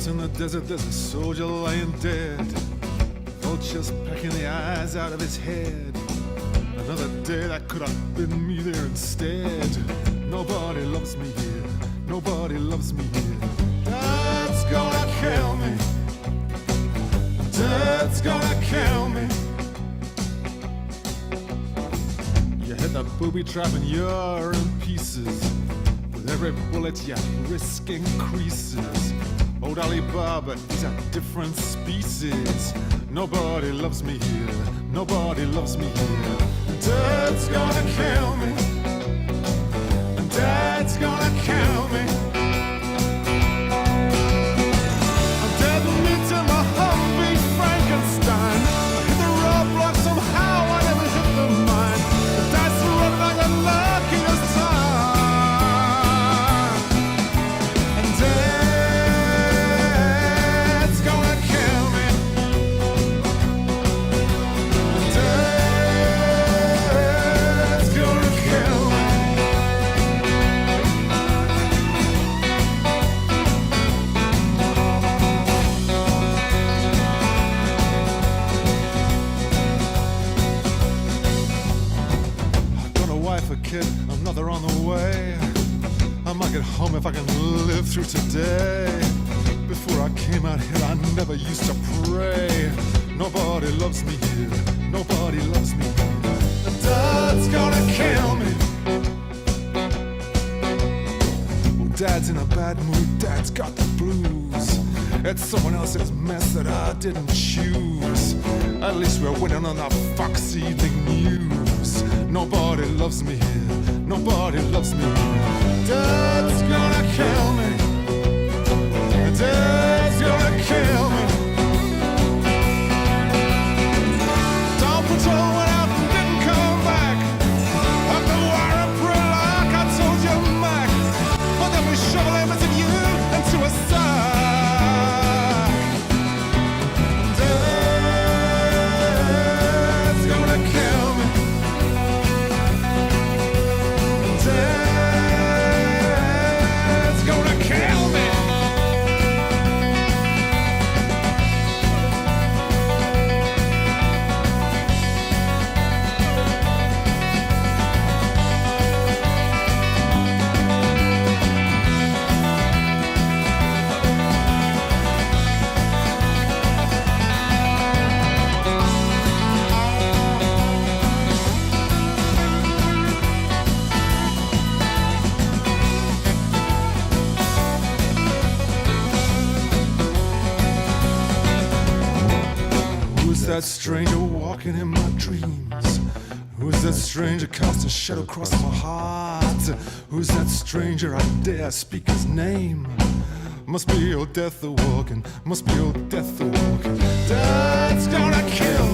Out in the desert, there's a soldier lying dead. Vultures pecking the eyes out of his head. Another day that could have been me there instead. Nobody loves me here. Nobody loves me here. Dad's gonna kill me. Dad's gonna kill me. You hit the booby trap and you're in pieces. With every bullet your risk increases. Old Alibaba, he's a different species. Nobody loves me here. Nobody loves me here. Dad's gonna kill me. Dad's gonna kill me. I'm dead meat in my Humvee Frankenstein. I hit the roadblock somehow, I never hit the mine. The dice are running like the luckiest time. And Dad's gonna kill me. Dad's gonna kill me. A kid, another on the way. I might get home if I can live through today. Before I came out here, I never used to pray. Nobody loves me here. Nobody loves me here. Dad's gonna kill me. Well, Dad's in a bad mood. Dad's got the blues. It's someone else's mess that I didn't choose. At least we're winning on the Fox Evening News. Nobody loves me here. Nobody loves me here. Dad's gonna kill me. Dad's gonna kill me. Dawn Patrol went out and didn't come back. Up the wire and pray like I told you, Mac. But then we shovel him as if you into a sack. Dad's gonna kill me. Dad's gonna kill me. Who's that stranger walking in my dreams? Who's that stranger casting a shadow across my heart? Who's that stranger I dare speak his name? Must be old death the walking. Must be old death the walking. Dad's gonna kill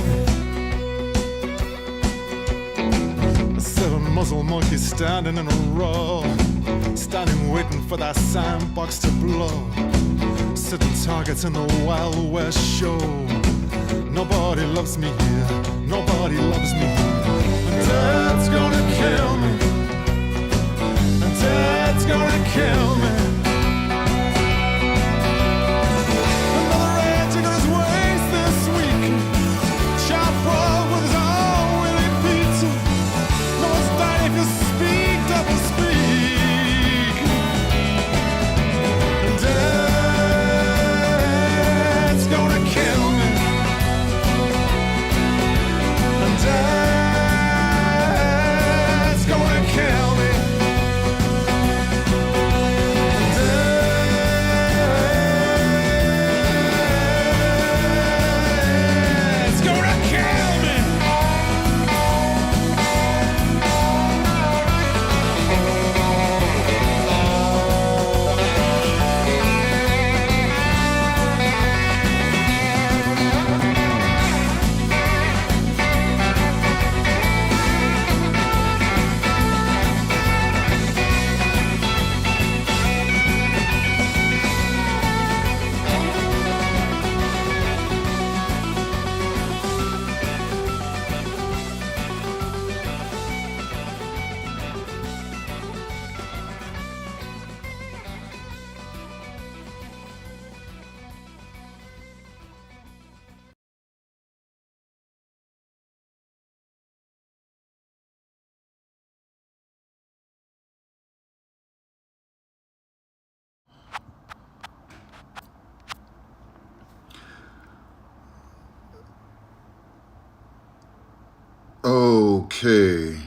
me. 7 muzzle monkeys standing in a row, standing waiting for that sandbox to blow, sitting targets in the Wild West show. Nobody loves me here. Nobody loves me here. And Dad's gonna kill me. And Dad's gonna kill me. Another raging on his waist this week. Chop roll with his own Willie Pete. No one's dying if you speak, double speak. And Dad's gonna kill me. Dad's gonna kill me. Okay.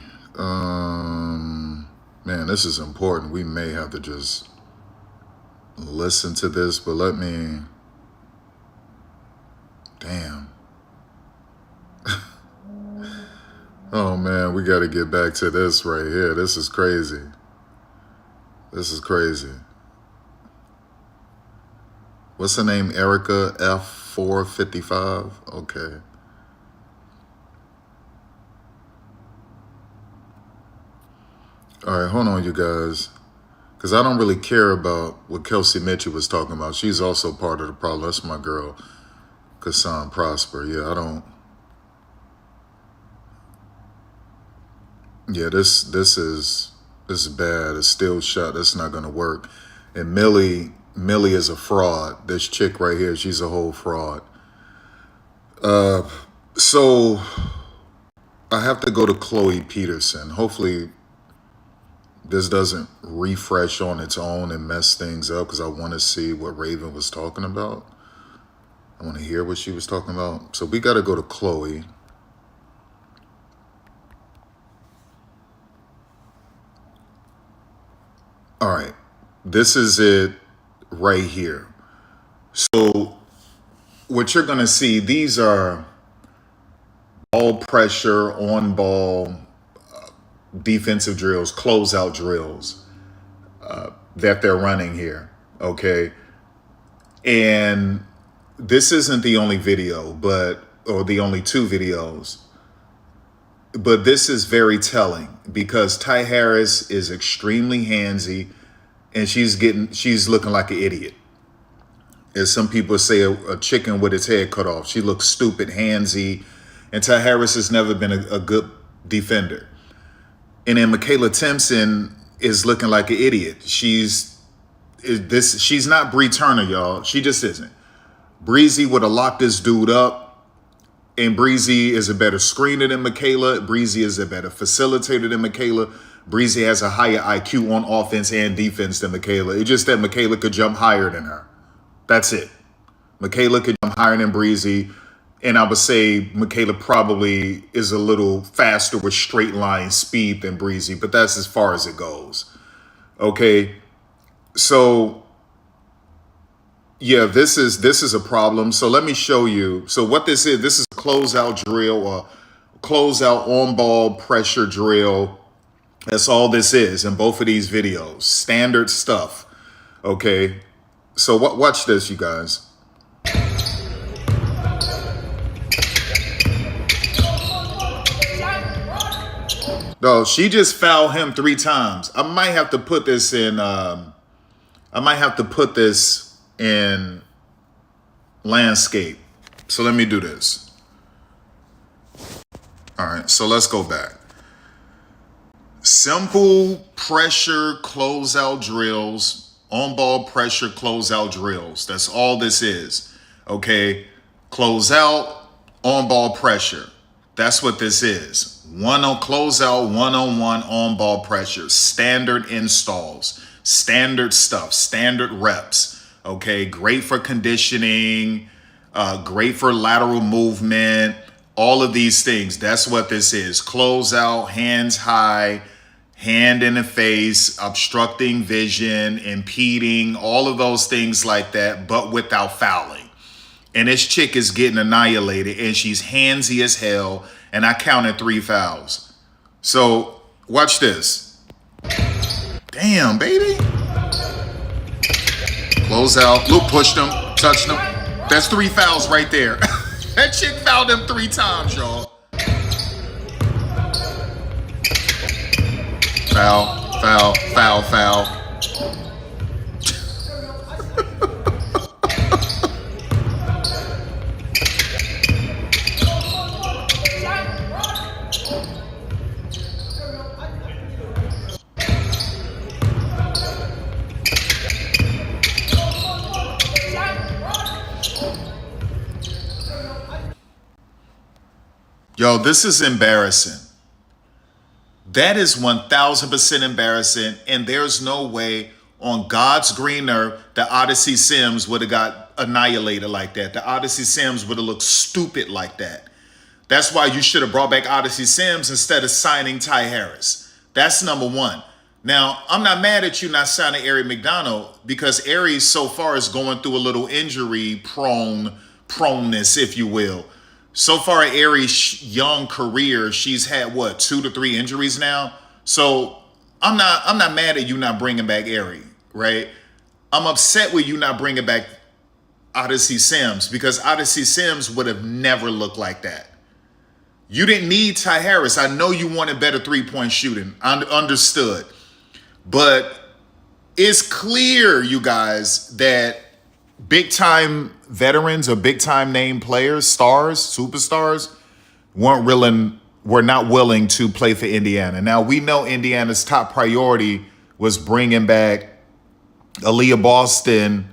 Man, this is important. We may have to just listen to this, but let me. Damn. Oh man, we got to get back to this right here. This is crazy. This is crazy. What's her name? Erica F455? Okay. All right, hold on, you guys. Because I don't really care about what Kelsey Mitchell was talking about. She's also part of the problem. That's my girl, Kassan Prosper. Yeah, I don't. Yeah, this is bad. It's still shut. That's not gonna work. And Millie is a fraud. This chick right here, she's a whole fraud. So I have to go to Chloe Peterson. Hopefully this doesn't refresh on its own and mess things up, because I want to see what Raven was talking about. I want to hear what she was talking about. So we got to go to Chloe. All right. This is it right here. So what you're going to see, these are ball pressure, on ball, defensive drills, closeout drills that they're running here. Okay. And this isn't the only video, or the only two videos, but this is very telling because Ty Harris is extremely handsy and she's looking like an idiot. As some people say, a chicken with its head cut off. She looks stupid, handsy, and Ty Harris has never been a good defender. And then Michaela Timpson is looking like an idiot. She's not Bree Turner, y'all. She just isn't. Breezy would have locked this dude up. And Breezy is a better screener than Michaela. Breezy is a better facilitator than Michaela. Breezy has a higher IQ on offense and defense than Michaela. It's just that Michaela could jump higher than her. That's it. Michaela could jump higher than Breezy. And I would say Michaela probably is a little faster with straight line speed than Breezy, but that's as far as it goes. Okay. So yeah, this is a problem. So let me show you. So what this is a closeout drill, or closeout on ball pressure drill. That's all this is in both of these videos. Standard stuff. Okay. So watch this, you guys. No, she just fouled him 3 times. I might have to put this in landscape. So let me do this. All right, so let's go back. Simple pressure closeout drills, on ball pressure closeout drills. That's all this is. Okay, closeout, on ball pressure. That's what this is. One on closeout, one-on-one on ball pressure. Standard installs, standard stuff, standard reps. Okay, great for conditioning, great for lateral movement, all of these things. That's what this is. Closeout, hands high, hand in the face, obstructing vision, impeding, all of those things like that, but without fouling. And this chick is getting annihilated, and she's handsy as hell, and I counted 3 fouls. So watch this. Damn, baby. Close out. Luke pushed him, touched him. That's 3 fouls right there. That chick fouled him 3 times, y'all. Foul, foul, foul, foul. Yo, this is embarrassing. That is 1,000% embarrassing, and there's no way on God's green earth that Odyssey Sims would have got annihilated like that. The Odyssey Sims would have looked stupid like that. That's why you should have brought back Odyssey Sims instead of signing Ty Harris. That's number one. Now, I'm not mad at you not signing Ari McDonald because Ari so far is going through a little injury proneness, if you will. So far, Ari's young career, she's had what, 2 to 3 injuries now. So I'm not mad at you not bringing back Ari, right? I'm upset with you not bringing back Odyssey Sims because Odyssey Sims would have never looked like that. You didn't need Ty Harris. I know you wanted better 3-point shooting. Understood. But it's clear, you guys, that big-time veterans or big-time name players, stars, superstars, were not willing to play for Indiana. Now, we know Indiana's top priority was bringing back Aaliyah Boston.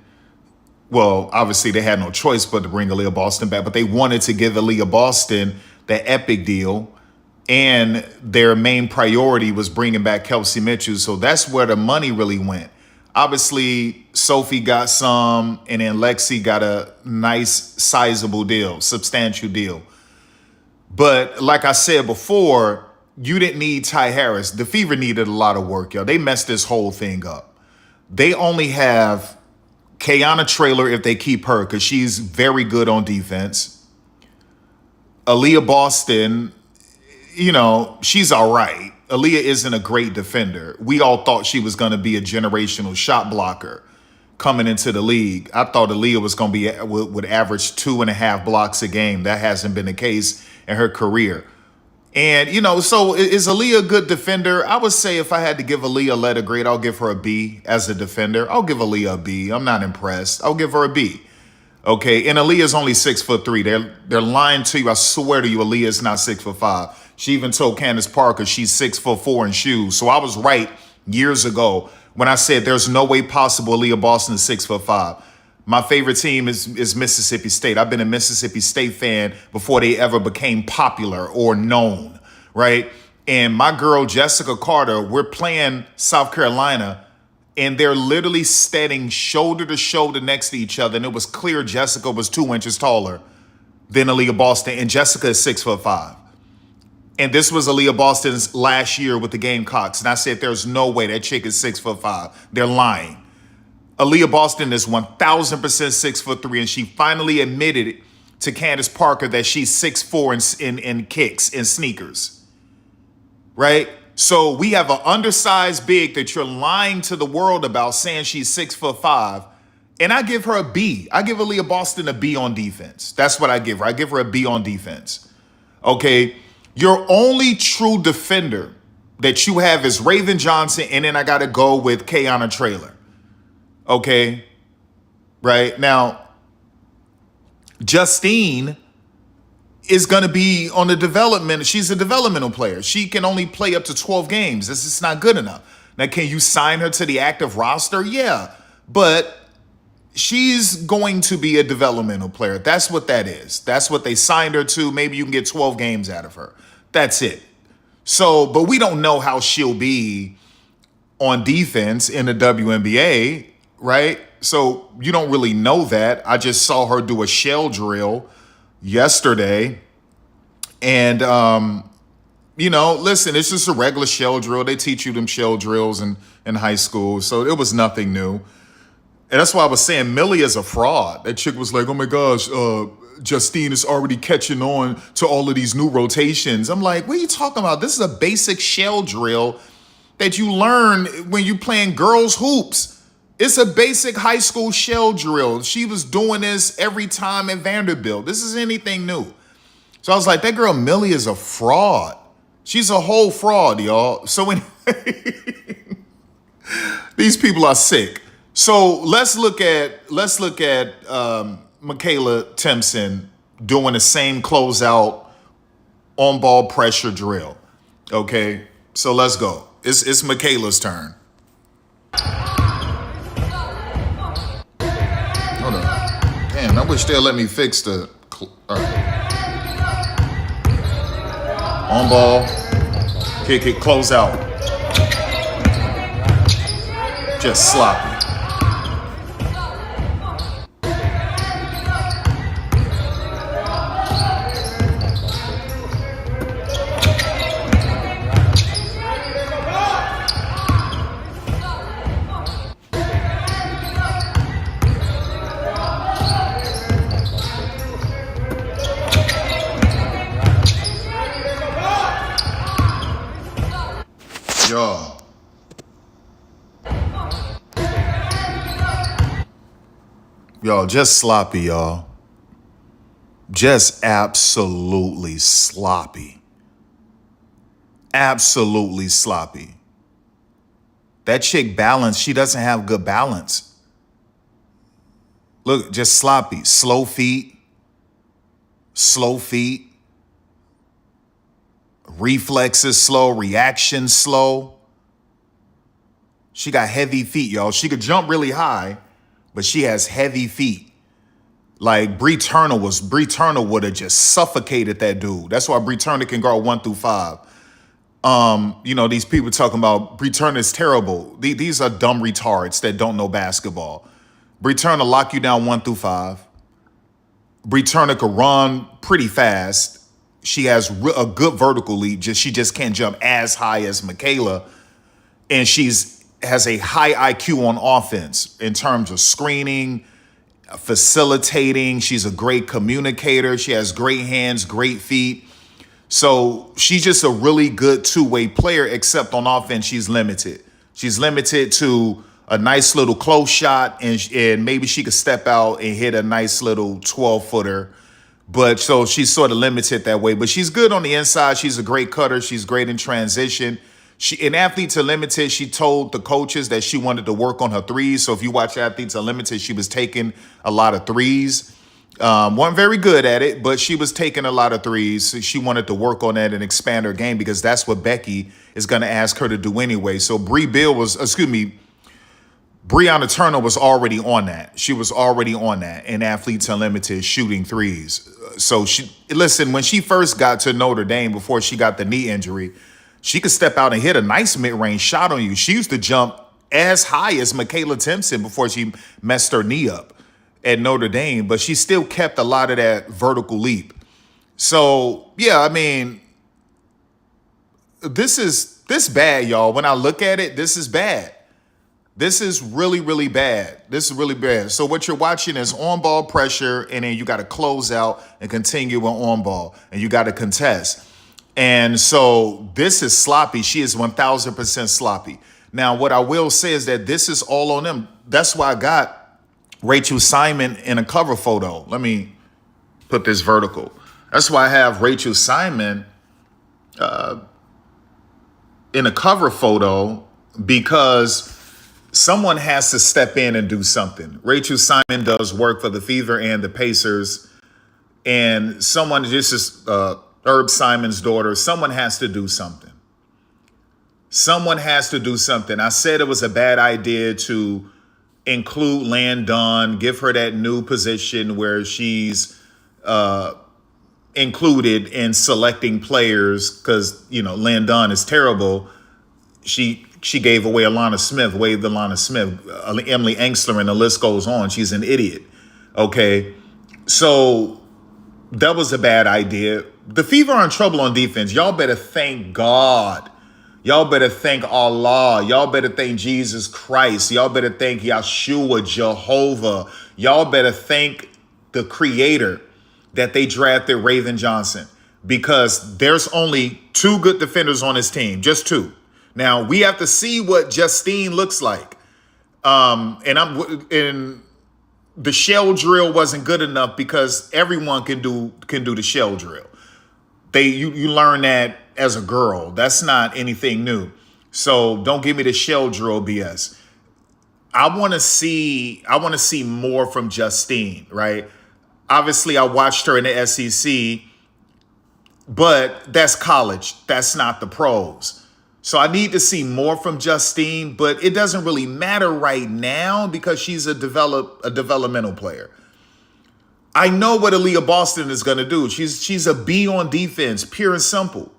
Well, obviously, they had no choice but to bring Aaliyah Boston back, but they wanted to give Aaliyah Boston the epic deal. And their main priority was bringing back Kelsey Mitchell. So that's where the money really went. Obviously, Sophie got some, and then Lexi got a nice, sizable deal, substantial deal. But like I said before, you didn't need Ty Harris. The Fever needed a lot of work, y'all. They messed this whole thing up. They only have Kayana Traylor if they keep her, because she's very good on defense. Aaliyah Boston, you know, she's all right. Aaliyah isn't a great defender. We all thought she was going to be a generational shot blocker coming into the league. I thought Aaliyah was going to would average 2.5 blocks a game. That hasn't been the case in her career. And, you know, so is Aaliyah a good defender? I would say if I had to give Aaliyah a letter grade, I'll give her a B as a defender. I'll give Aaliyah a B. I'm not impressed. I'll give her a B. Okay, and Aaliyah's only 6'3". They're lying to you. I swear to you, Aaliyah's not 6'5". She even told Candace Parker she's 6'4" in shoes. So I was right years ago when I said there's no way possible Aaliyah Boston is 6'5". My favorite team is Mississippi State. I've been a Mississippi State fan before they ever became popular or known, right? And my girl Jessica Carter, we're playing South Carolina, and they're literally standing shoulder to shoulder next to each other. And it was clear Jessica was 2 inches taller than Aaliyah Boston, and Jessica is 6'5". And this was Aaliyah Boston's last year with the Gamecocks. And I said, there's no way that chick is 6'5". They're lying. Aaliyah Boston is 1,000% 6'3", and she finally admitted it to Candace Parker that she's 6'4" in kicks and sneakers. Right? So we have an undersized big that you're lying to the world about, saying she's 6'5", and I give her a B. I give Aaliyah Boston a B on defense. That's what I give her. I give her a B on defense. Okay? Your only true defender that you have is Raven Johnson, and then I got to go with Kayana Traylor. Okay? Right? Now, Justine is going to be on the development. She's a developmental player. She can only play up to 12 games. This is not good enough. Now, can you sign her to the active roster? Yeah, but she's going to be a developmental player. That's what that is. That's what they signed her to. Maybe you can get 12 games out of her. That's it. So, but we don't know how she'll be on defense in the WNBA, right? So you don't really know that. I just saw her do a shell drill yesterday. And, you know, listen, it's just a regular shell drill. They teach you them shell drills in high school. So it was nothing new. And that's why I was saying Millie is a fraud. That chick was like, oh my gosh, Justine is already catching on to all of these new rotations. I'm like, what are you talking about? This is a basic shell drill that you learn when you're playing girls hoops. It's a basic high school shell drill. She was doing this every time at Vanderbilt. This is anything new. So I was like, that girl Millie is a fraud. She's a whole fraud, y'all. So anyway, these people are sick. So let's look at Michaela Timpson doing the same closeout on-ball pressure drill. Okay, so let's go. It's Michaela's turn. Hold on. Damn, I wish they'll let me fix the... All right. On ball, kick it, close out. Just sloppy. Y'all, just sloppy, y'all. Just absolutely sloppy. Absolutely sloppy. That chick balance, she doesn't have good balance. Look, just sloppy. Slow feet. Reflexes slow. Reaction slow. She got heavy feet, y'all. She could jump really high, but she has heavy feet. Like Bree Turner would have just suffocated that dude. That's why Bree Turner can guard 1 through 5. These people talking about Bree Turner is terrible. These are dumb retards that don't know basketball. Bree Turner lock you down 1 through 5. Bree Turner could run pretty fast. She has a good vertical leap. She just can't jump as high as Michaela. And has a high IQ on offense in terms of screening, facilitating. She's a great communicator. She has great hands, great feet. So she's just a really good two-way player, except on offense, she's limited. She's limited to a nice little close shot, and maybe she could step out and hit a nice little 12-footer. But so she's sort of limited that way. But she's good on the inside. She's a great cutter. She's great in transition. In Athletes Unlimited, she told the coaches that she wanted to work on her threes. So if you watch Athletes Unlimited, she was taking a lot of threes. Wasn't very good at it, but she was taking a lot of threes. So she wanted to work on that and expand her game because that's what Becky is going to ask her to do anyway. So Brianna Turner was already on that. She was already on that in Athletes Unlimited, shooting threes. So when she first got to Notre Dame before she got the knee injury, she could step out and hit a nice mid-range shot on you. She used to jump as high as Michaela Timpson before she messed her knee up at Notre Dame, but she still kept a lot of that vertical leap. So, yeah, I mean, this bad, y'all. When I look at it, this is bad. This is really, really bad. This is really bad. So what you're watching is on-ball pressure, and then you got to close out and continue with on-ball, and you got to contest. And so this is sloppy. She is 1,000% sloppy. Now, what I will say is that this is all on them. That's why I got Rachel Simon in a cover photo. Let me put this vertical. That's why I have Rachel Simon in a cover photo, because someone has to step in and do something. Rachel Simon does work for the Fever and the Pacers. And this is Herb Simon's daughter. Someone has to do something. Someone has to do something. I said it was a bad idea to include Landon, give her that new position where she's included in selecting players, because, Landon is terrible. She gave away waived Alana Smith, Emily Engstler, and the list goes on. She's an idiot. Okay. So that was a bad idea. The Fever are in trouble on defense. Y'all better thank God. Y'all better thank Allah. Y'all better thank Jesus Christ. Y'all better thank Yahshua, Jehovah. Y'all better thank the Creator that they drafted Raven Johnson, because there's only 2 good defenders on his team, just 2. Now we have to see what Justine looks like. And the shell drill wasn't good enough because everyone can do the shell drill. You learn that as a girl. That's not anything new. So don't give me the shell drill BS. I want to see more from Justine, right? Obviously, I watched her in the SEC, but that's college. That's not the pros. So I need to see more from Justine, but it doesn't really matter right now because she's a developmental player. I know what Aaliyah Boston is going to do. She's a B on defense, pure and simple.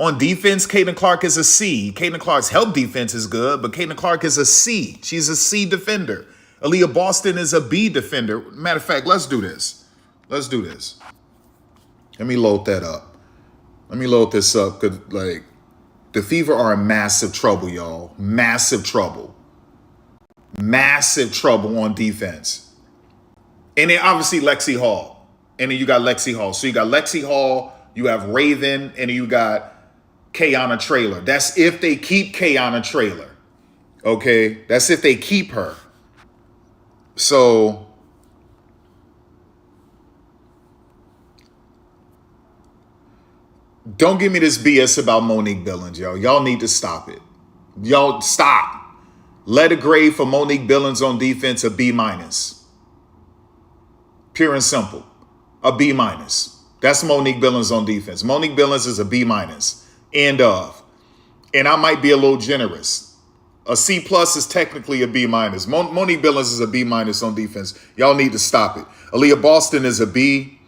On defense, Caitlin Clark is a C. Caitlin Clark's help defense is good, but Caitlin Clark is a C. She's a C defender. Aaliyah Boston is a B defender. Matter of fact, let's do this. Let me load that up. Let me load this up, because, the Fever are in massive trouble, y'all. Massive trouble. Massive trouble on defense. And then obviously Lexi Hall. And then you got Lexi Hall. So you got Lexi Hall, you have Raven, and then you got Kayana Traylor. That's if they keep Kayana Traylor. Okay? That's if they keep her. So Don't give me this BS about Monique Billings, yo. Y'all need to stop it. Y'all stop. Letter grade for Monique Billings on defense, a B minus. Pure and simple. A B minus. That's Monique Billings on defense. Monique Billings is a B minus. End of. And I might be a little generous. A C plus is technically a B minus. Monique Billings is a B minus on defense. Y'all need to stop it. Aaliyah Boston is a B.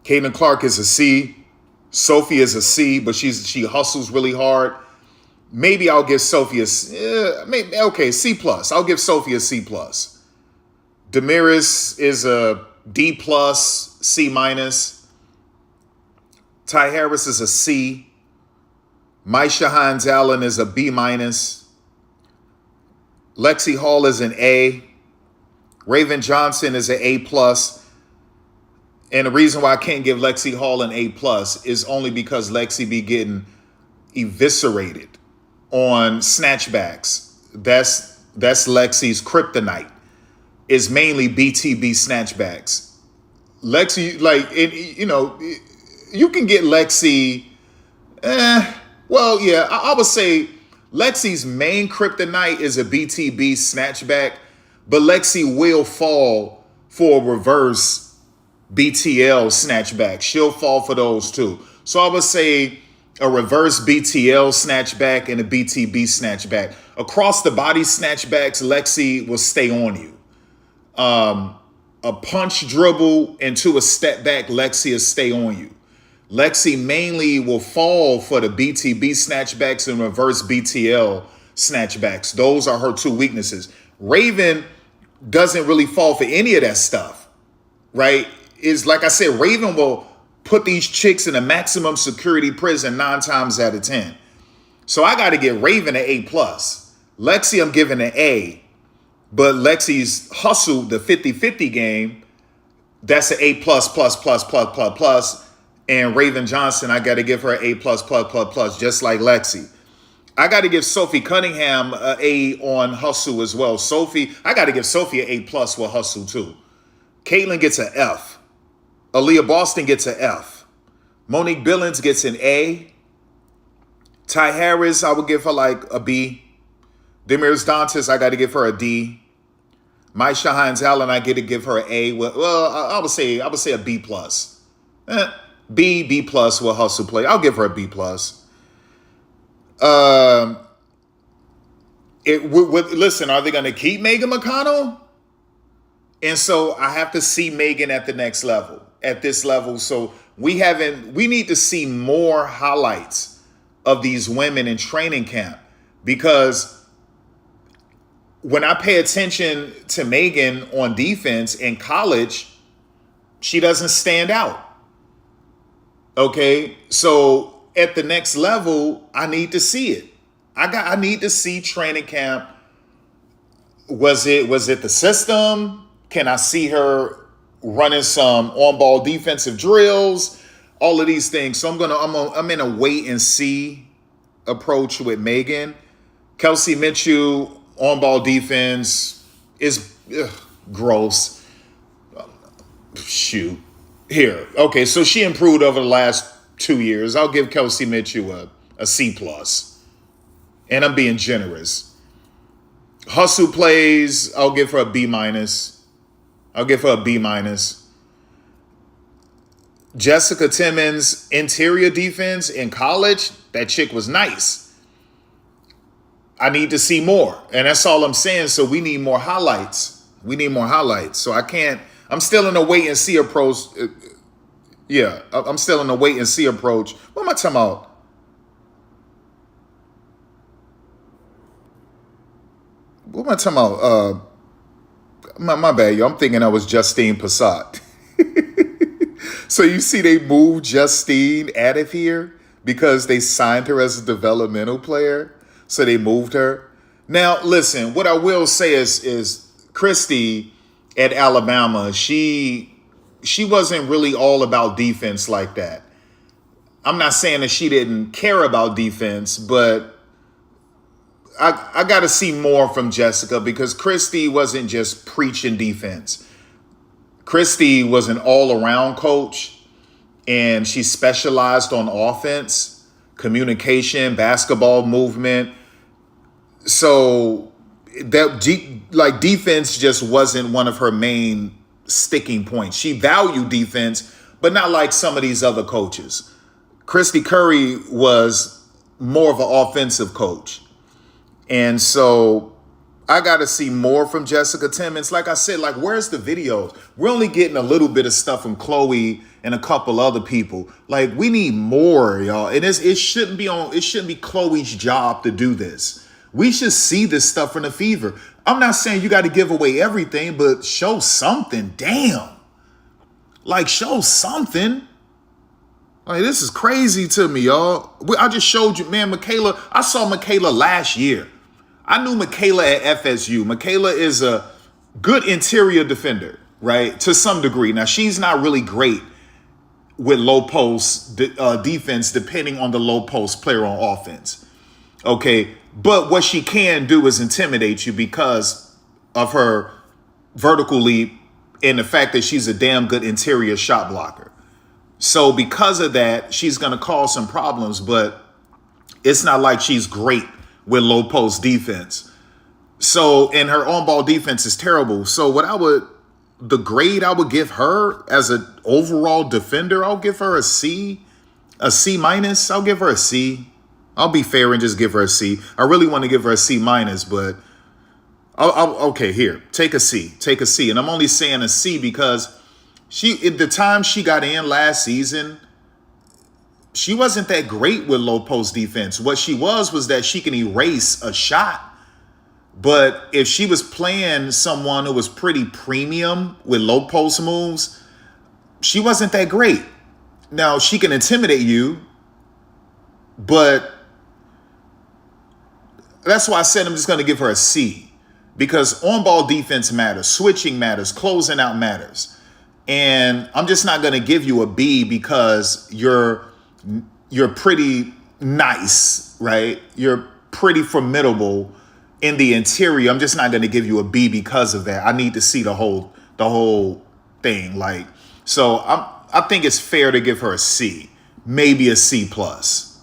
Caitlin Clark is a C. Sophie is a C, but she hustles really hard. Maybe I'll give Sophie okay, C plus. I'll give Sophie a C plus. Damaris is a D plus, C minus. Ty Harris is a C. Maisha Hines Allen is a B minus. Lexi Hall is an A. Raven Johnson is an A plus. And the reason why I can't give Lexi Hall an A plus is only because Lexi be getting eviscerated on snatchbacks. That's Lexi's kryptonite. Is mainly BTB snatchbacks. Lexi, you can get Lexi. Well, yeah, I would say Lexi's main kryptonite is a BTB snatchback, but Lexi will fall for a reverse BTL snatchback. She'll fall for those too. So I would say a reverse BTL snatchback and a BTB snatchback. Across the body snatchbacks, Lexi will stay on you. A punch dribble into a step back, Lexi will stay on you. Lexi mainly will fall for the BTB snatchbacks and reverse BTL snatchbacks. Those are her two weaknesses. Raven doesn't really fall for any of that stuff, right? Is like I said, Raven will put these chicks in a maximum security prison 9 times out of 10. So I got to give Raven an A plus. Lexi, I'm giving an A. But Lexi's hustle, the 50-50 game, that's an A plus, plus, plus, plus, plus, plus. And Raven Johnson, I got to give her an A plus, plus, plus, plus, just like Lexi. I got to give Sophie Cunningham an A on hustle as well. I got to give Sophie an A plus with hustle too. Caitlin gets an F. Aaliyah Boston gets an F. Monique Billings gets an A. Ty Harris, I would give her like a B. Damaris Dantas, I got to give her a D. Maisha Hines Allen, I get to give her an A. Well, I would say a B plus. B plus will hustle play. I'll give her a B plus. Listen, are they going to keep Megan McConnell? And so I have to see Megan at the next level, at this level. So we need to see more highlights of these women in training camp, because when I pay attention to Megan on defense in college, she doesn't stand out. Okay, so at the next level, I need to see it. I need to see training camp. Was it the system? Can I see her running some on-ball defensive drills? All of these things. So I'm in a wait and see approach with Megan. Kelsey Mitchell on-ball defense is gross. Shoot. Here. Okay, so she improved over the last 2 years. I'll give Kelsey Mitchell a C plus. And I'm being generous. Hustle plays, I'll give her a B minus. Jessica Timmons, interior defense in college, that chick was nice. I need to see more. And that's all I'm saying. So we need more highlights. So I'm still in a wait and see approach. I'm still in a wait and see approach. What am I talking about? My bad, yo. I'm thinking I was Justine Passat. So you see they moved Justine out of here because they signed her as a developmental player. So they moved her. Now, listen, what I will say is Christy at Alabama, she wasn't really all about defense like that. I'm not saying that she didn't care about defense, but I got to see more from Jessica, because Christy wasn't just preaching defense. Christy was an all-around coach, and she specialized on offense. communication, basketball movement. So that defense just wasn't one of her main sticking points. She valued defense, but not like some of these other coaches. Christy Curry was more of an offensive coach. And so I got to see more from Jessica Timmons. Like I said, like, where's the videos? We're only getting a little bit of stuff from Chloe and a couple other people. Like, we need more, y'all. And it shouldn't be Chloe's job to do this. We should see this stuff from the Fever. I'm not saying you got to give away everything, but show something. Damn. Like, show something. Like, this is crazy to me, y'all. I just showed you, man, Michaela. I saw Michaela last year. I knew Michaela at FSU. Michaela is a good interior defender, right? To some degree. Now, she's not really great with low post defense, depending on the low post player on offense. Okay. But what she can do is intimidate you because of her vertical leap and the fact that she's a damn good interior shot blocker. So because of that, she's going to cause some problems, but it's not like she's great with low post defense. So, and her on ball defense is terrible. So the grade I would give her as an overall defender, I'll give her a C minus. I'll give her a C. I'll be fair and just give her a C. I really want to give her a C minus, but okay, here, take a C. And I'm only saying a C because at the time she got in last season, she wasn't that great with low post defense. What she was that she can erase a shot. But if she was playing someone who was pretty premium with low post moves, she wasn't that great. Now, she can intimidate you, but that's why I said I'm just going to give her a C, because on-ball defense matters, switching matters, closing out matters. And I'm just not going to give you a B because you're pretty nice, right? You're pretty formidable in the interior. I'm just not going to give you a B because of that. I need to see the whole thing. Like, so I think it's fair to give her a C, maybe a C plus.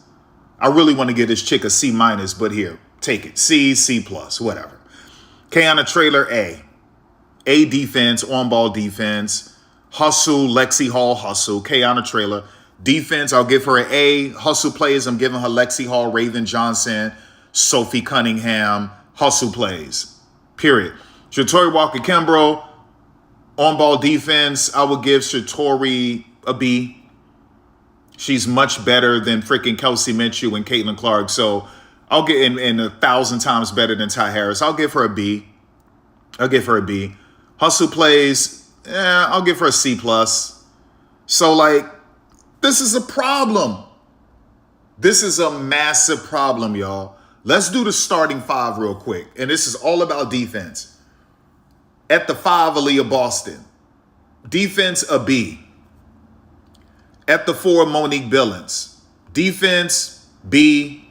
I really want to give this chick a C minus, but here, take it. C plus, whatever. Kayana Traylor, A defense, on-ball defense. Hustle, Lexi Hall, hustle. Kayana Traylor. Defense, I'll give her an A. Hustle plays, I'm giving her Lexi Hall, Raven Johnson, Sophie Cunningham. Hustle plays, period. Shatori Walker-Kimbrough, on-ball defense, I would give Shatori a B. She's much better than freaking Kelsey Minshew and Caitlin Clark. So I'll get in 1,000 times better than Ty Harris. I'll give her a B. Hustle plays, I'll give her a C plus. So, like, this is a problem. This is a massive problem, y'all. Let's do the starting five real quick. And this is all about defense. At the 5, Aaliyah Boston. Defense, a B. At the 4, Monique Billings. Defense, B.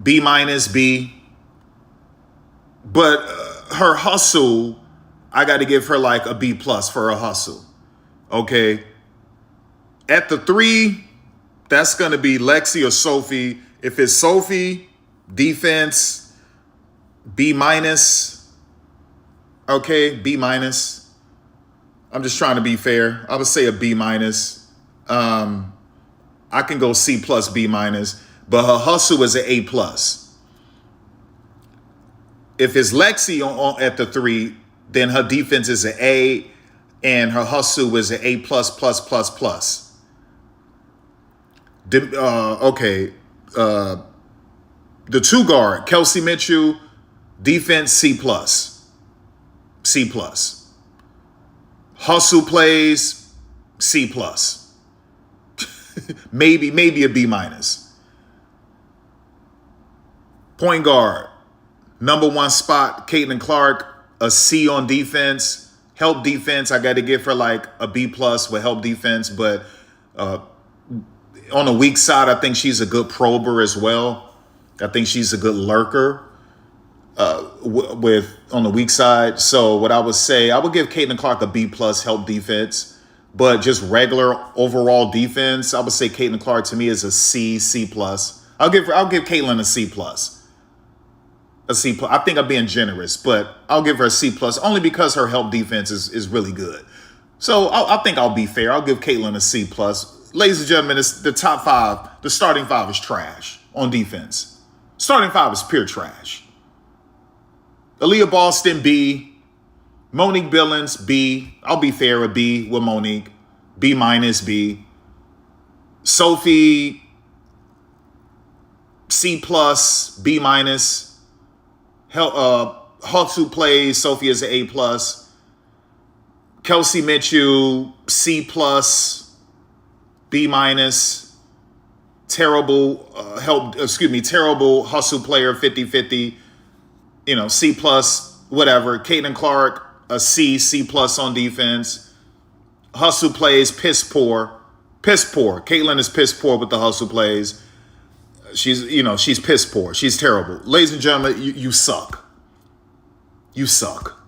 B minus, B. But her hustle, I got to give her like a B plus for her hustle. Okay. At the 3, that's going to be Lexi or Sophie. If it's Sophie, defense, B minus. Okay, B minus. I'm just trying to be fair. I would say a B minus. I can go C plus, B minus. But her hustle is an A plus. If it's Lexi at the 3, then her defense is an A, and her hustle is an A plus plus plus plus. Okay. The 2 guard, Kelsey Minshew, defense C plus. C plus. Hustle plays, C plus. maybe a B minus. Point guard, number 1 spot, Caitlin Clark, a C on defense. Help defense, I got to give her like a B plus with help defense, but on the weak side, I think she's a good prober as well. I think she's a good lurker on the weak side. So what I would say, I would give Caitlin Clark a B plus help defense. But just regular overall defense, I would say Caitlin Clark to me is a C, C plus. I'll give Caitlin a C plus. A C plus. I think I'm being generous, but I'll give her a C plus only because her help defense is really good. So I think I'll be fair. I'll give Caitlin a C plus. Ladies and gentlemen, it's the top five. The starting five is trash on defense. Starting five is pure trash. Aaliyah Boston, B. Monique Billings, B. I'll be fair, a B with Monique. B minus, B. Sophie, C plus, B minus. Hawks who plays, Sophie is an A plus. Kelsey Mitchell, C plus, B minus. Terrible terrible hustle player, 50-50. C plus, whatever. Caitlin Clark, a C, C plus on defense. Hustle plays, piss poor. Piss poor. Caitlin is piss poor with the hustle plays. She's piss poor. She's terrible. Ladies and gentlemen, you suck. You suck.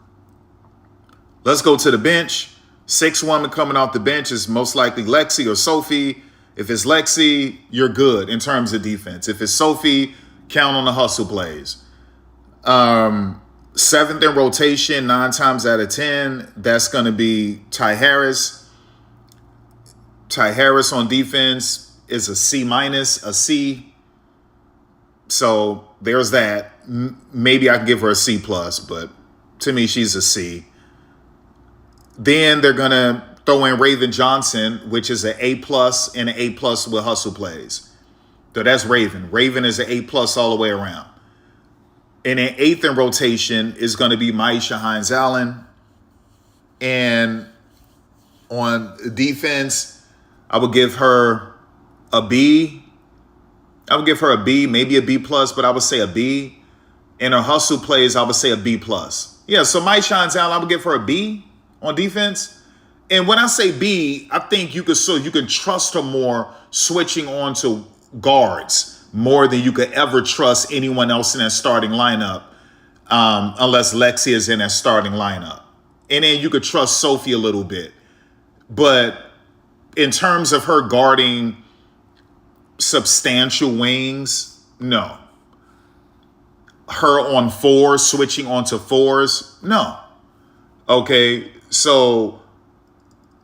Let's go to the bench. 6 women coming off the bench is most likely Lexi or Sophie. If it's Lexi, you're good in terms of defense. If it's Sophie, count on the hustle plays. 7th in rotation, 9 times out of 10, that's going to be Ty Harris. Ty Harris on defense is a C minus, a C. So there's that. Maybe I can give her a C plus, but to me, she's a C. Then they're going to throw in Raven Johnson, which is an A plus and an A plus with hustle plays. So that's Raven. Raven is an A plus all the way around. And then 8th in rotation is going to be Maisha Hines-Allen. And on defense, I would give her a B. I would give her a B, maybe a B plus, but I would say a B. And her hustle plays, I would say a B plus. Yeah, so Maisha Hines-Allen, I would give her a B on defense. And when I say B, I think you can trust her more switching on to guards more than you could ever trust anyone else in that starting lineup, unless Lexi is in that starting lineup. And then you could trust Sophie a little bit. But in terms of her guarding substantial wings, no. Her on 4s, switching onto 4s, no. Okay, so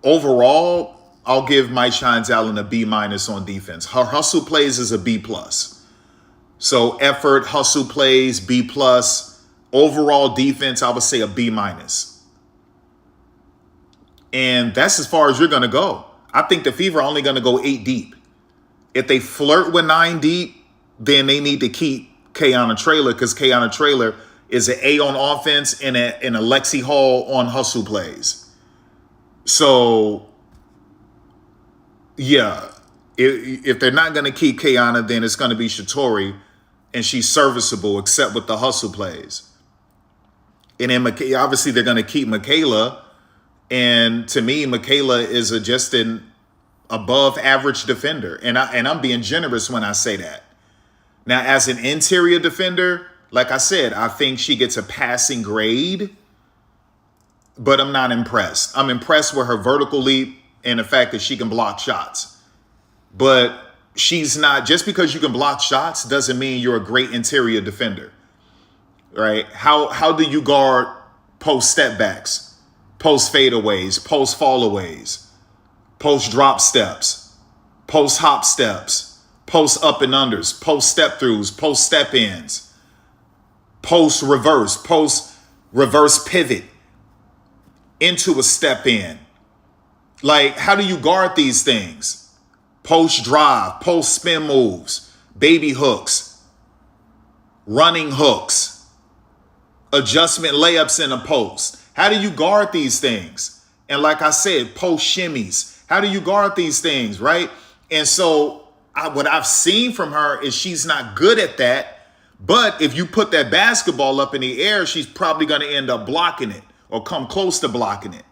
overall, I'll give Mike Hines-Allen a B minus on defense. Her hustle plays is a B plus. So effort, hustle plays, B plus. Overall defense, I would say a B minus. And that's as far as you're going to go. I think the Fever are only going to go 8 deep. If they flirt with 9 deep, then they need to keep Kayana Traylor, because Kayana Traylor is an A on offense and a Lexi Hall on hustle plays. So yeah, if they're not going to keep Kayana, then it's going to be Shatori, and she's serviceable except with the hustle plays. And then obviously they're going to keep Michaela, and to me, Michaela is just an above average defender, and I'm being generous when I say that. Now, as an interior defender, like I said, I think she gets a passing grade, but I'm not impressed. I'm impressed with her vertical leap and the fact that she can block shots. But she's not, just because you can block shots doesn't mean you're a great interior defender, right? How do you guard post step backs, post fadeaways, post fallaways, post drop steps, post hop steps, post up and unders, post step throughs, post step ins, post reverse pivot into a step in? Like, how do you guard these things? Post drive, post spin moves, baby hooks, running hooks, adjustment layups in a post. How do you guard these things? And like I said, post shimmies. How do you guard these things, right? And so what I've seen from her is she's not good at that. But if you put that basketball up in the air, she's probably going to end up blocking it or come close to blocking it.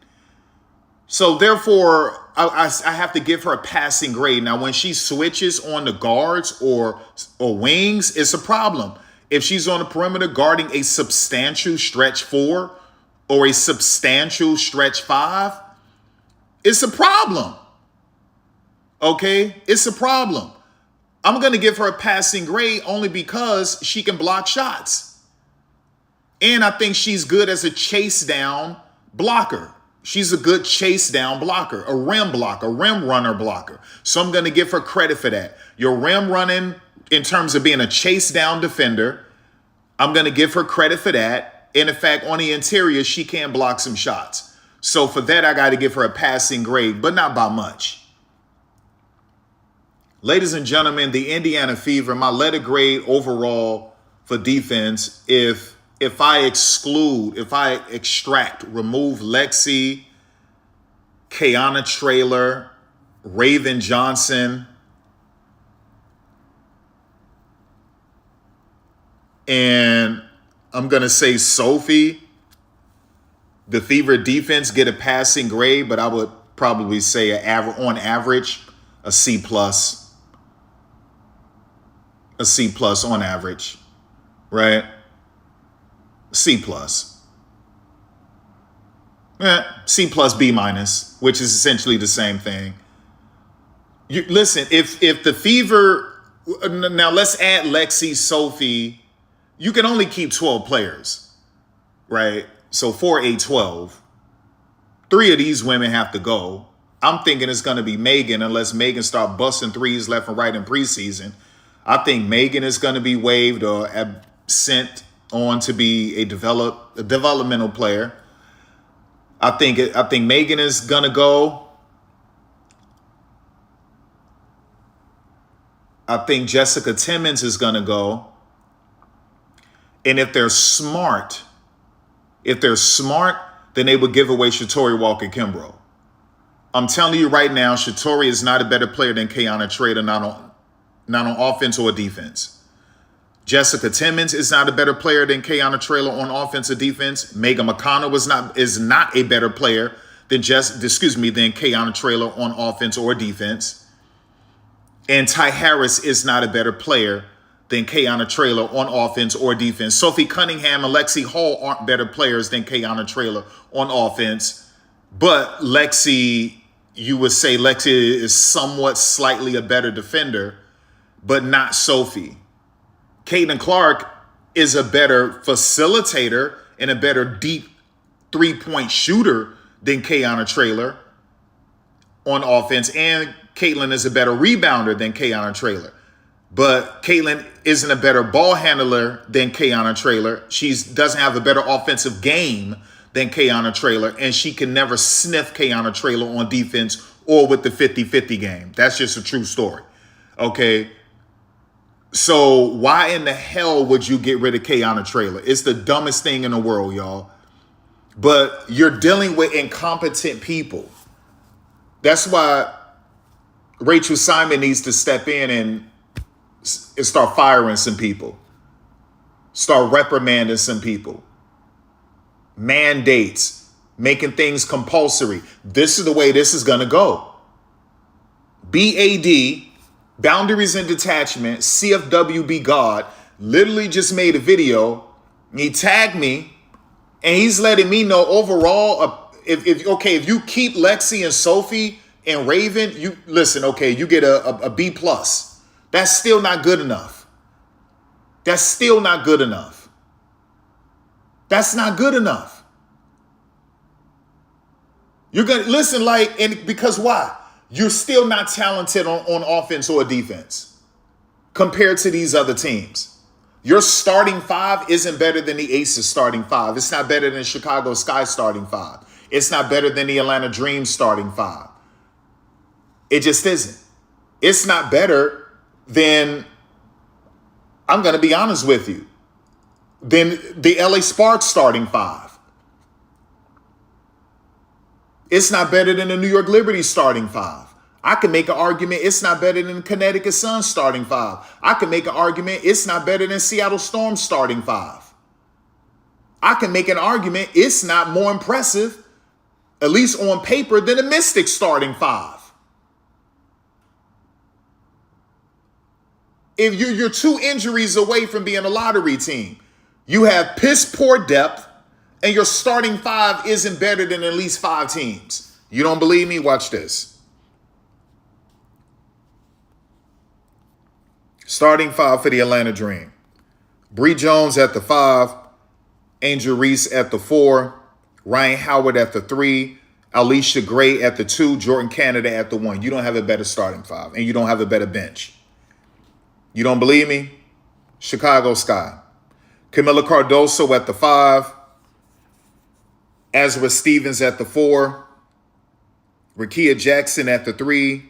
So therefore, I have to give her a passing grade. Now, when she switches on the guards or wings, it's a problem. If she's on the perimeter guarding a substantial stretch 4 or a substantial stretch 5, It's a problem. Okay? It's a problem. I'm going to give her a passing grade only because she can block shots. And I think she's good as a chase down blocker. She's a good chase down blocker, a rim blocker, a rim runner blocker. So I'm going to give her credit for that. Your rim running in terms of being a chase down defender, I'm going to give her credit for that. And in fact, on the interior, she can block some shots. So for that, I got to give her a passing grade, but not by much. Ladies and gentlemen, the Indiana Fever, my letter grade overall for defense, if I extract, remove Lexi, Kiana Traylor, Raven Johnson, and I'm going to say Sophie, the Fever defense get a passing grade, but I would probably say on average, a C+. A C+ on average, right? C+. C+, B-, which is essentially the same thing. Listen, if the Fever, now let's add Lexi, Sophie, you can only keep 12 players, right? So 4, 8, 12. 3 of these women have to go. I'm thinking it's going to be Megan unless Megan start busting threes left and right in preseason. I think Megan is going to be waived or sent on to be a developmental player. I think Megan is going to go. I think Jessica Timmons is going to go. And if they're smart, then they would give away Shatori Walker-Kimbrough. I'm telling you right now, Shatori is not a better player than Kiana Trader, not on offense or defense. Jessica Timmons is not a better player than Kiana Traylor on offense or defense. Megan McConnell is not a better player than Kiana Traylor on offense or defense. And Ty Harris is not a better player than Kiana Traylor on offense or defense. Sophie Cunningham and Lexi Hall aren't better players than Kiana Traylor on offense. But Lexi, you would say Lexi is somewhat slightly a better defender, but not Sophie. Caitlin Clark is a better facilitator and a better deep three-point shooter than Kiana Traylor on offense. And Caitlin is a better rebounder than Kiana Traylor. But Caitlin isn't a better ball handler than Kiana Traylor. She doesn't have a better offensive game than Kiana Traylor. And she can never sniff Kiana Traylor on defense or with the 50-50 game. That's just a true story. Okay? So why in the hell would you get rid of Kiana Traylor? It's the dumbest thing in the world, y'all. But you're dealing with incompetent people. That's why Rachel Simon needs to step in and start firing some people. Start reprimanding some people. Mandates. Making things compulsory. This is the way this is going to go. BAD, Boundaries and Detachment, CFW Be God, literally just made a video. He tagged me, and he's letting me know overall, if you keep Lexi and Sophie and Raven, you get a B+. That's still not good enough. That's not good enough. You're going to listen, because why? You're still not talented on offense or defense compared to these other teams. Your starting 5 isn't better than the Aces starting 5. It's not better than Chicago Sky starting 5. It's not better than the Atlanta Dream starting 5. It just isn't. It's not better than, I'm going to be honest with you, than the LA Sparks starting 5. It's not better than the New York Liberty starting 5. I can make an argument it's not better than the Connecticut Sun starting 5. I can make an argument it's not better than Seattle Storm starting 5. I can make an argument it's not more impressive, at least on paper, than the Mystics starting 5. If you're 2 injuries away from being a lottery team, you have piss poor depth, and your starting 5 isn't better than at least 5 teams. You don't believe me? Watch this. Starting five for the Atlanta Dream. Bree Jones at the 5. Angel Reese at the 4. Ryan Howard at the 3. Alicia Gray at the 2. Jordan Canada at the 1. You don't have a better starting 5. And you don't have a better bench. You don't believe me? Chicago Sky. Camila Cardoso at the 5. Ezra Stevens at the 4. Rakia Jackson at the 3.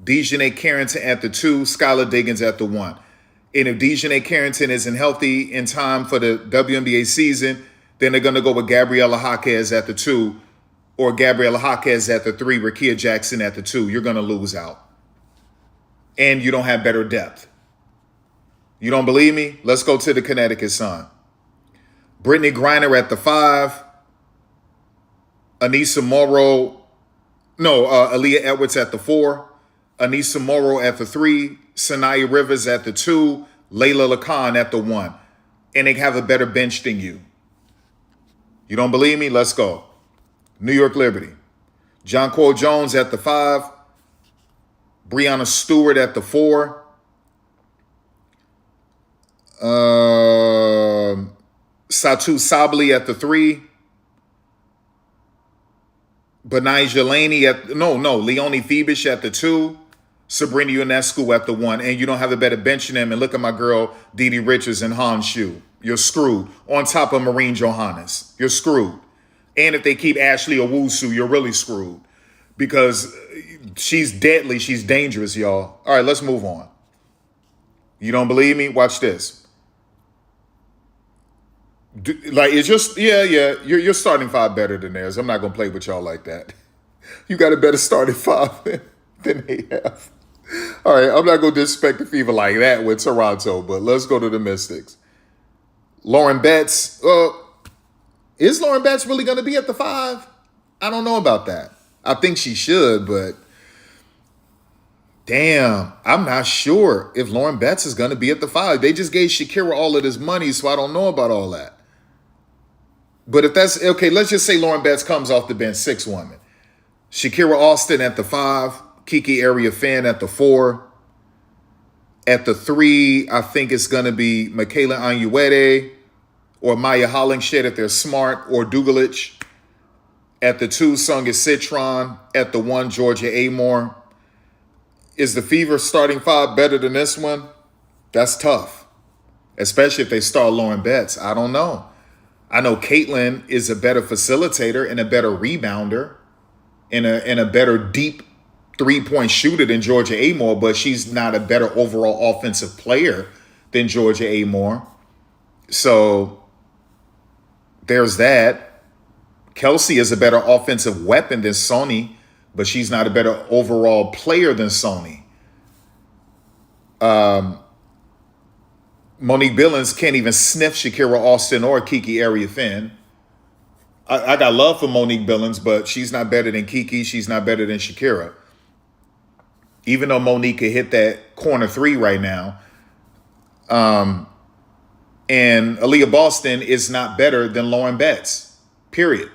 Dejanay Carrington at the 2. Skylar Diggins at the 1. And if Dejanay Carrington isn't healthy in time for the WNBA season, then they're going to go with Gabriela Jaquez at the 2 or Gabriela Jaquez at the 3, Rakia Jackson at the 2. You're going to lose out. And you don't have better depth. You don't believe me? Let's go to the Connecticut Sun. Brittany Griner at the 5. Aaliyah Edwards at the 4. Anissa Morrow at the 3. Sanaya Rivers at the 2. Layla Lacan at the 1. And they have a better bench than you. You don't believe me? Let's go. New York Liberty. Jonquel Jones at the 5. Breanna Stewart at the 4. Satu Sabli at the 3. Benijah Laney Leonie Phoebish at the 2. Sabrina Ionescu at the 1. And you don't have a better bench than them. And look at my girl, Dee Richards and Han Shu. You're screwed. On top of Maureen Johannes. You're screwed. And if they keep Ashley Owusu, you're really screwed. Because she's deadly. She's dangerous, y'all. All right, let's move on. You don't believe me? Watch this. It's just, you're starting 5 better than theirs. I'm not going to play with y'all like that. You got a better starting 5 than they have. All right, I'm not going to disrespect the Fever like that with Toronto, but let's go to the Mystics. Lauren Betts. Is Lauren Betts really going to be at the 5? I don't know about that. I think she should, but damn, I'm not sure if Lauren Betts is going to be at the 5. They just gave Shakira all of this money, so I don't know about all that. But if that's, okay, let's just say Lauren Betts comes off the bench, 6 women. Shakira Austin at the 5. Kiki Area-Fan at the 4. At the 3, I think it's going to be Michaela Anyuede or Maya Hollingshed if they're smart, or Dugalich. At the 2, Songa Citron. At the 1, Georgia Amore. Is the Fever starting 5 better than this one? That's tough, especially if they start Lauren Betts. I don't know. I know Caitlin is a better facilitator and a better rebounder and a better deep three-point shooter than Georgia Amore, but she's not a better overall offensive player than Georgia Amore. So there's that. Kelsey is a better offensive weapon than Sony, but she's not a better overall player than Sony. Monique Billings can't even sniff Shakira Austin or Kiki Area-Fan. I got love for Monique Billings, but she's not better than Kiki. She's not better than Shakira. Even though Monique could hit that corner 3 right now. And Aaliyah Boston is not better than Lauren Betts, period.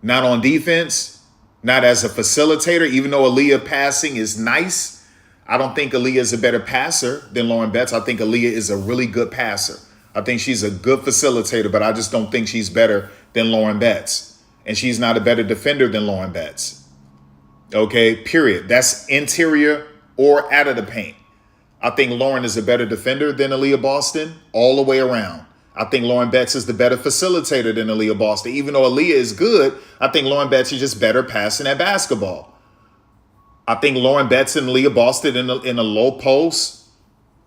Not on defense, not as a facilitator. Even though Aaliyah passing is nice, I don't think Aaliyah is a better passer than Lauren Betts. I think Aaliyah is a really good passer. I think she's a good facilitator, but I just don't think she's better than Lauren Betts. And she's not a better defender than Lauren Betts. Okay, period. That's interior or out of the paint. I think Lauren is a better defender than Aaliyah Boston all the way around. I think Lauren Betts is the better facilitator than Aaliyah Boston. Even though Aaliyah is good, I think Lauren Betts is just better passing at basketball. I think Lauren Betts and Aaliyah Boston in a low post,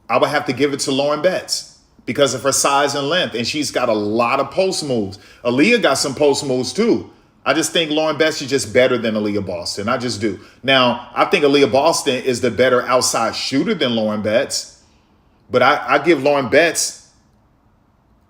I would have to give it to Lauren Betts because of her size and length. And she's got a lot of post moves. Aaliyah got some post moves too. I just think Lauren Betts is just better than Aaliyah Boston. I just do. Now, I think Aaliyah Boston is the better outside shooter than Lauren Betts. But I give Lauren Betts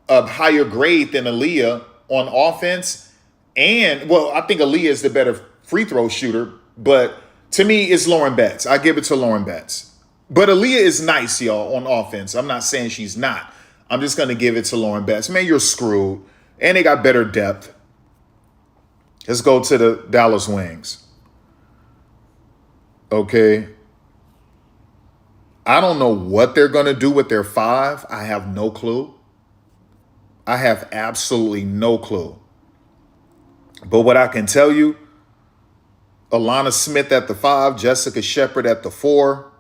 a higher grade than Aaliyah on offense. And, well, I think Aaliyah is the better free throw shooter. But to me, it's Lauren Betts. I give it to Lauren Betts. But Aaliyah is nice, y'all, on offense. I'm not saying she's not. I'm just going to give it to Lauren Betts. Man, you're screwed. And they got better depth. Let's go to the Dallas Wings. Okay. I don't know what they're going to do with their 5. I have no clue. I have absolutely no clue. But what I can tell you, Alana Smith at the 5, Jessica Shepard at the 4,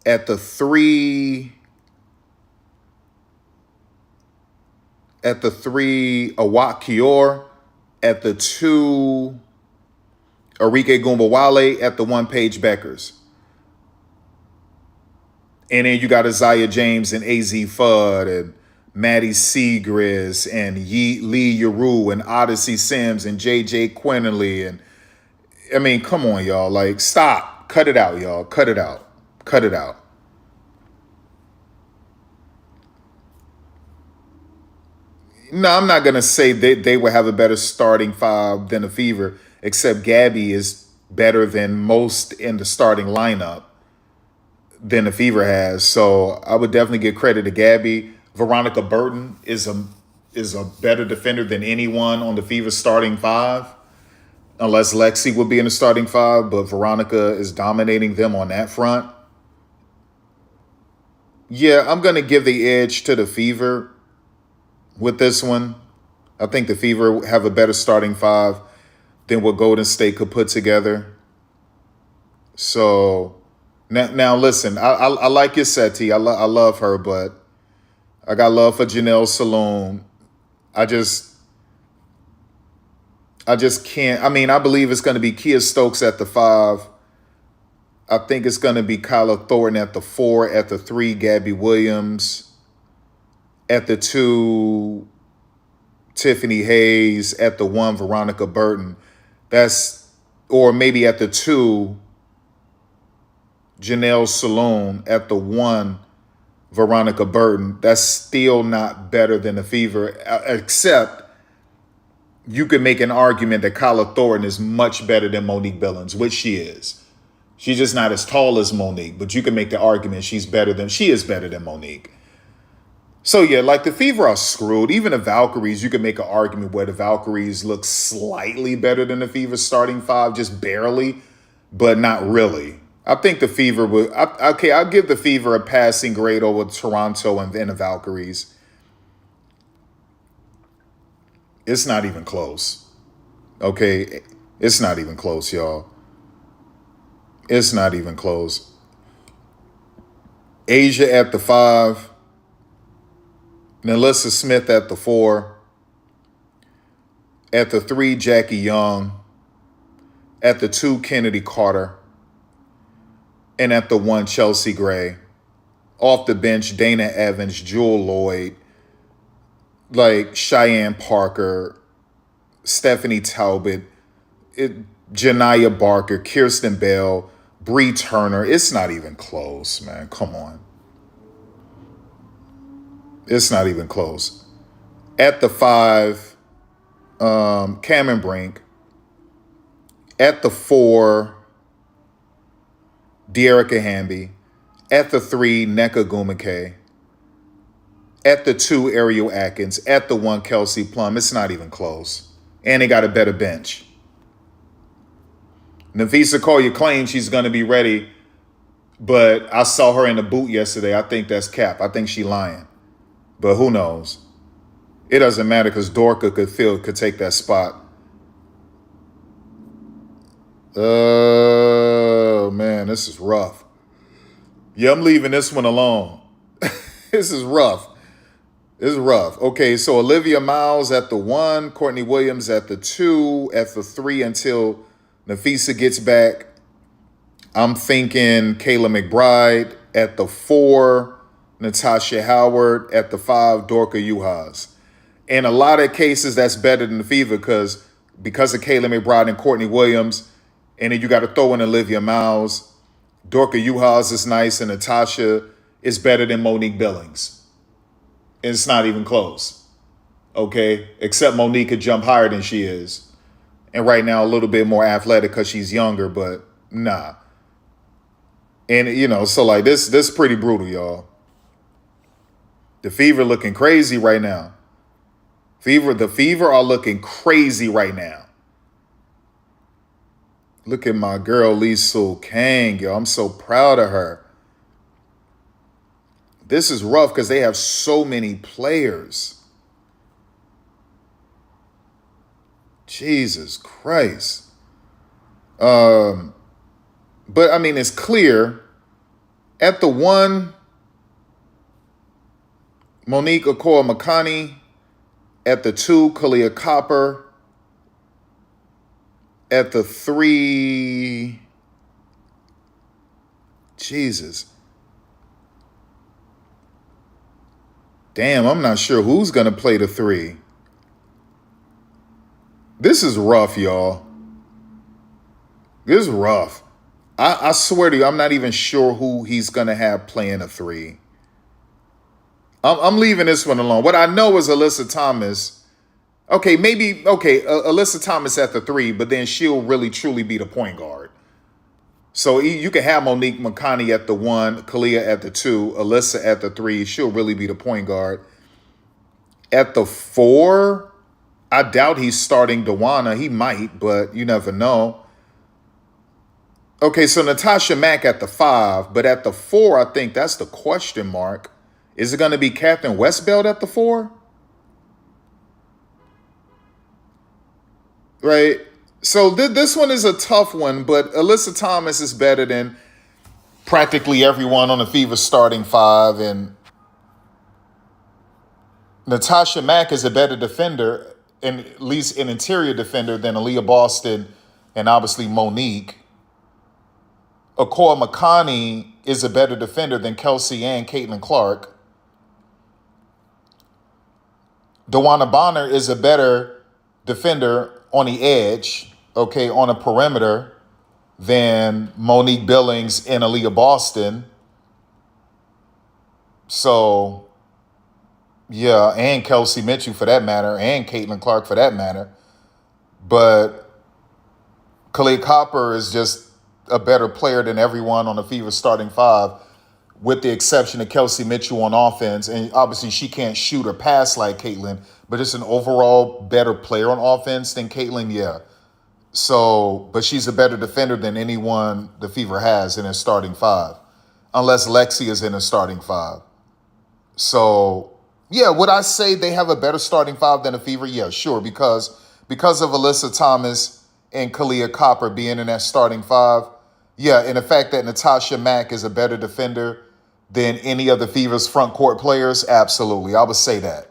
at the 3, Awak Kior, at the 2, Arike Gumbawale, at the 1, Paige Beckers. And then you got Isaiah James and AZ Fudd and Maddie Segrist and Lee Yaru and Odyssey Sims and JJ Quinterly. And I mean, come on, y'all. Like, stop. Cut it out, y'all. Cut it out. Cut it out. No, I'm not going to say they will have a better starting 5 than the Fever, except Gabby is better than most in the starting lineup than the Fever has. So I would definitely give credit to Gabby. Veronica Burton is a better defender than anyone on the Fever starting 5, unless Lexi would be in the starting 5, but Veronica is dominating them on that front. Yeah, I'm going to give the edge to the Fever with this one. I think the Fever have a better starting 5 than what Golden State could put together. So now listen, I like your Seti. I love her, but I got love for Janelle Saloon. I just can't. I mean, I believe it's going to be Kia Stokes at the 5. I think it's going to be Kyla Thornton at the 4. At the 3, Gabby Williams. At the 2, Tiffany Hayes. At the 1, Veronica Burton. Or maybe at the 2, Janelle Saloon. At the 1, Veronica Burton. That's still not better than the Fever, except you could make an argument that Kyla Thornton is much better than Monique Billings, which she is. She's just not as tall as Monique, but you can make the argument she is better than Monique. So yeah, like the Fever are screwed. Even the Valkyries, you can make an argument where the Valkyries look slightly better than the Fever starting 5, just barely, but not really. I think the Fever would. I'll give the Fever a passing grade over Toronto and the Valkyries. It's not even close. Okay, it's not even close, y'all. It's not even close. Asia at the 5. Nalissa Smith at the 4. At the 3, Jackie Young. At the 2, Kennedy Carter. And at the 1, Chelsea Gray. Off the bench, Dana Evans, Jewel Lloyd, like Cheyenne Parker, Stephanie Talbot, Janiyah Barker, Kirsten Bell, Bree Turner. It's not even close, man. Come on. It's not even close. At the 5, Cameron Brink. At the 4, Dearica Hamby. At the 3, Nneka Gumake. At the 2, Ariel Atkins. At the 1, Kelsey Plum. It's not even close. And they got a better bench. Nafisa Collier claims she's going to be ready, but I saw her in the boot yesterday. I think that's cap. I think she lying. But who knows? It doesn't matter because Dorka could take that spot. Oh, man, this is rough. Yeah, I'm leaving this one alone. This is rough. This is rough. Okay, so Olivia Miles at the 1, Courtney Williams at the 2, at the 3 until Nafisa gets back. I'm thinking Kayla McBride at the 4, Natasha Howard at the 5, Dorka Juhas. In a lot of cases, that's better than the Fever because of Kayla McBride and Courtney Williams, and then you got to throw in Olivia Miles. Dorka Juhas is nice, and Natasha is better than Monique Billings. And it's not even close. Okay? Except Monique could jump higher than she is. And right now, a little bit more athletic because she's younger, but nah. And, so like this is pretty brutal, y'all. The Fever looking crazy right now. The Fever are looking crazy right now. Look at my girl, Lee Soo Kang, yo. I'm so proud of her. This is rough because they have so many players. Jesus Christ. But I mean, it's clear. At the 1, Monique Okoye-Makani. At the 2, Kalia Copper. At the 3, Jesus. Damn, I'm not sure who's going to play the 3. This is rough, y'all. This is rough. I swear to you, I'm not even sure who he's going to have playing a 3. I'm leaving this one alone. What I know is Alyssa Thomas. Okay, Alyssa Thomas at the 3, but then she'll really truly be the point guard. So you can have Monique Makani at the 1, Kalia at the 2, Alyssa at the 3. She'll really be the point guard. At the 4, I doubt he's starting Dewana. He might, but you never know. Okay, so Natasha Mack at the 5, but at the 4, I think that's the question mark. Is it going to be Captain Westbeld at the 4? Right? So this one is a tough one, but Alyssa Thomas is better than practically everyone on the Fever starting 5, and Natasha Mack is a better defender, and at least an interior defender, than Aaliyah Boston and obviously Monique. Okoye-Makani is a better defender than Kelsey and Caitlin Clark. DeWanna Bonner is a better defender on the edge, okay, on a perimeter, than Monique Billings and Aaliyah Boston. So, yeah, and Kelsey Mitchell for that matter, and Caitlin Clark for that matter. But Kalia Copper is just a better player than everyone on the Fever starting 5, with the exception of Kelsey Mitchell on offense. And obviously she can't shoot or pass like Caitlin, but just an overall better player on offense than Caitlin, yeah. So, but she's a better defender than anyone the Fever has in his starting 5, unless Lexi is in his starting 5. So, yeah, would I say they have a better starting 5 than the Fever? Yeah, sure, because of Alyssa Thomas and Kalia Copper being in that starting 5. Yeah, and the fact that Natasha Mack is a better defender than any of the Fever's front court players, absolutely. I would say that.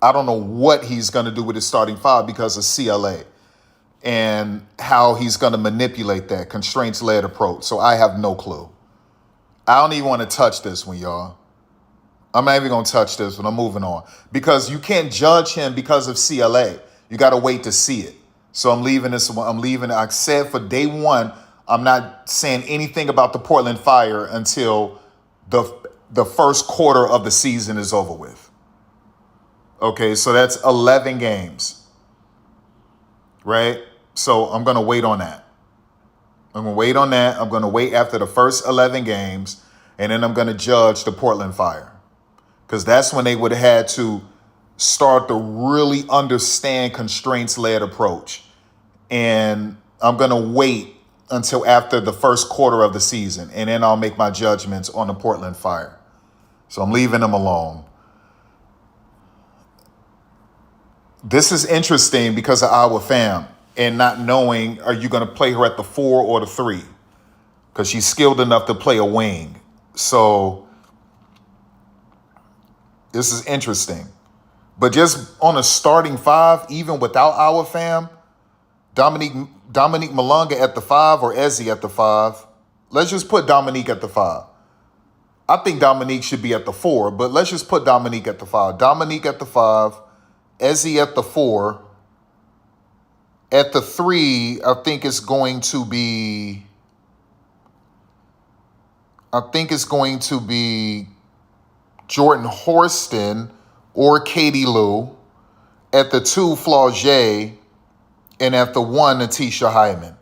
I don't know what he's going to do with his starting 5 because of CLA and how he's going to manipulate that constraints-led approach. So I have no clue. I don't even want to touch this one, y'all. I'm not even going to touch this one. I'm moving on. Because you can't judge him because of CLA. You got to wait to see it. So I'm leaving this one. I said for day 1, I'm not saying anything about the Portland Fire until the first quarter of the season is over with. Okay, so that's 11 games. Right? So I'm going to wait on that. I'm going to wait after the first 11 games, and then I'm going to judge the Portland Fire. Because that's when they would have had to start to really understand constraints-led approach. And I'm going to wait until after the first quarter of the season, and then I'll make my judgments on the Portland Fire. So I'm leaving them alone. This is interesting because of our fam and not knowing, are you going to play her at the 4 or the 3? Because she's skilled enough to play a wing. So this is interesting. But just on a starting 5, even without our fam, Dominique Malonga at the 5 or Ezzy at the 5. Let's just put Dominique at the 5. I think Dominique should be at the 4, but let's just put Dominique at the 5. Dominique at the 5, Ezzy at the 4. At the 3, I think it's going to be Jordan Horston or Katie Lou. At the 2, Flaugier. And at the 1, Natisha Hyman.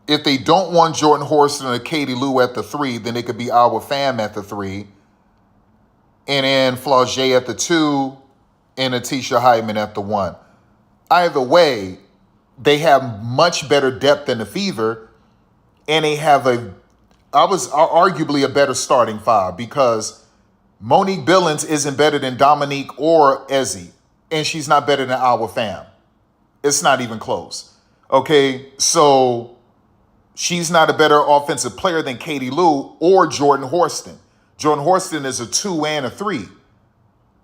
If they don't want Jordan Horston or Katie Lou at the 3, then it could be our fam at the 3. And then Flaugier at the 2, and Atisha Hyman at the 1. Either way, they have much better depth than the Fever, and they have arguably a better starting 5 because Monique Billings isn't better than Dominique or Ezzy, and she's not better than our fam. It's not even close. Okay, so she's not a better offensive player than Katie Lou or Jordan Horston. Jordan Horston is a 2 and a 3.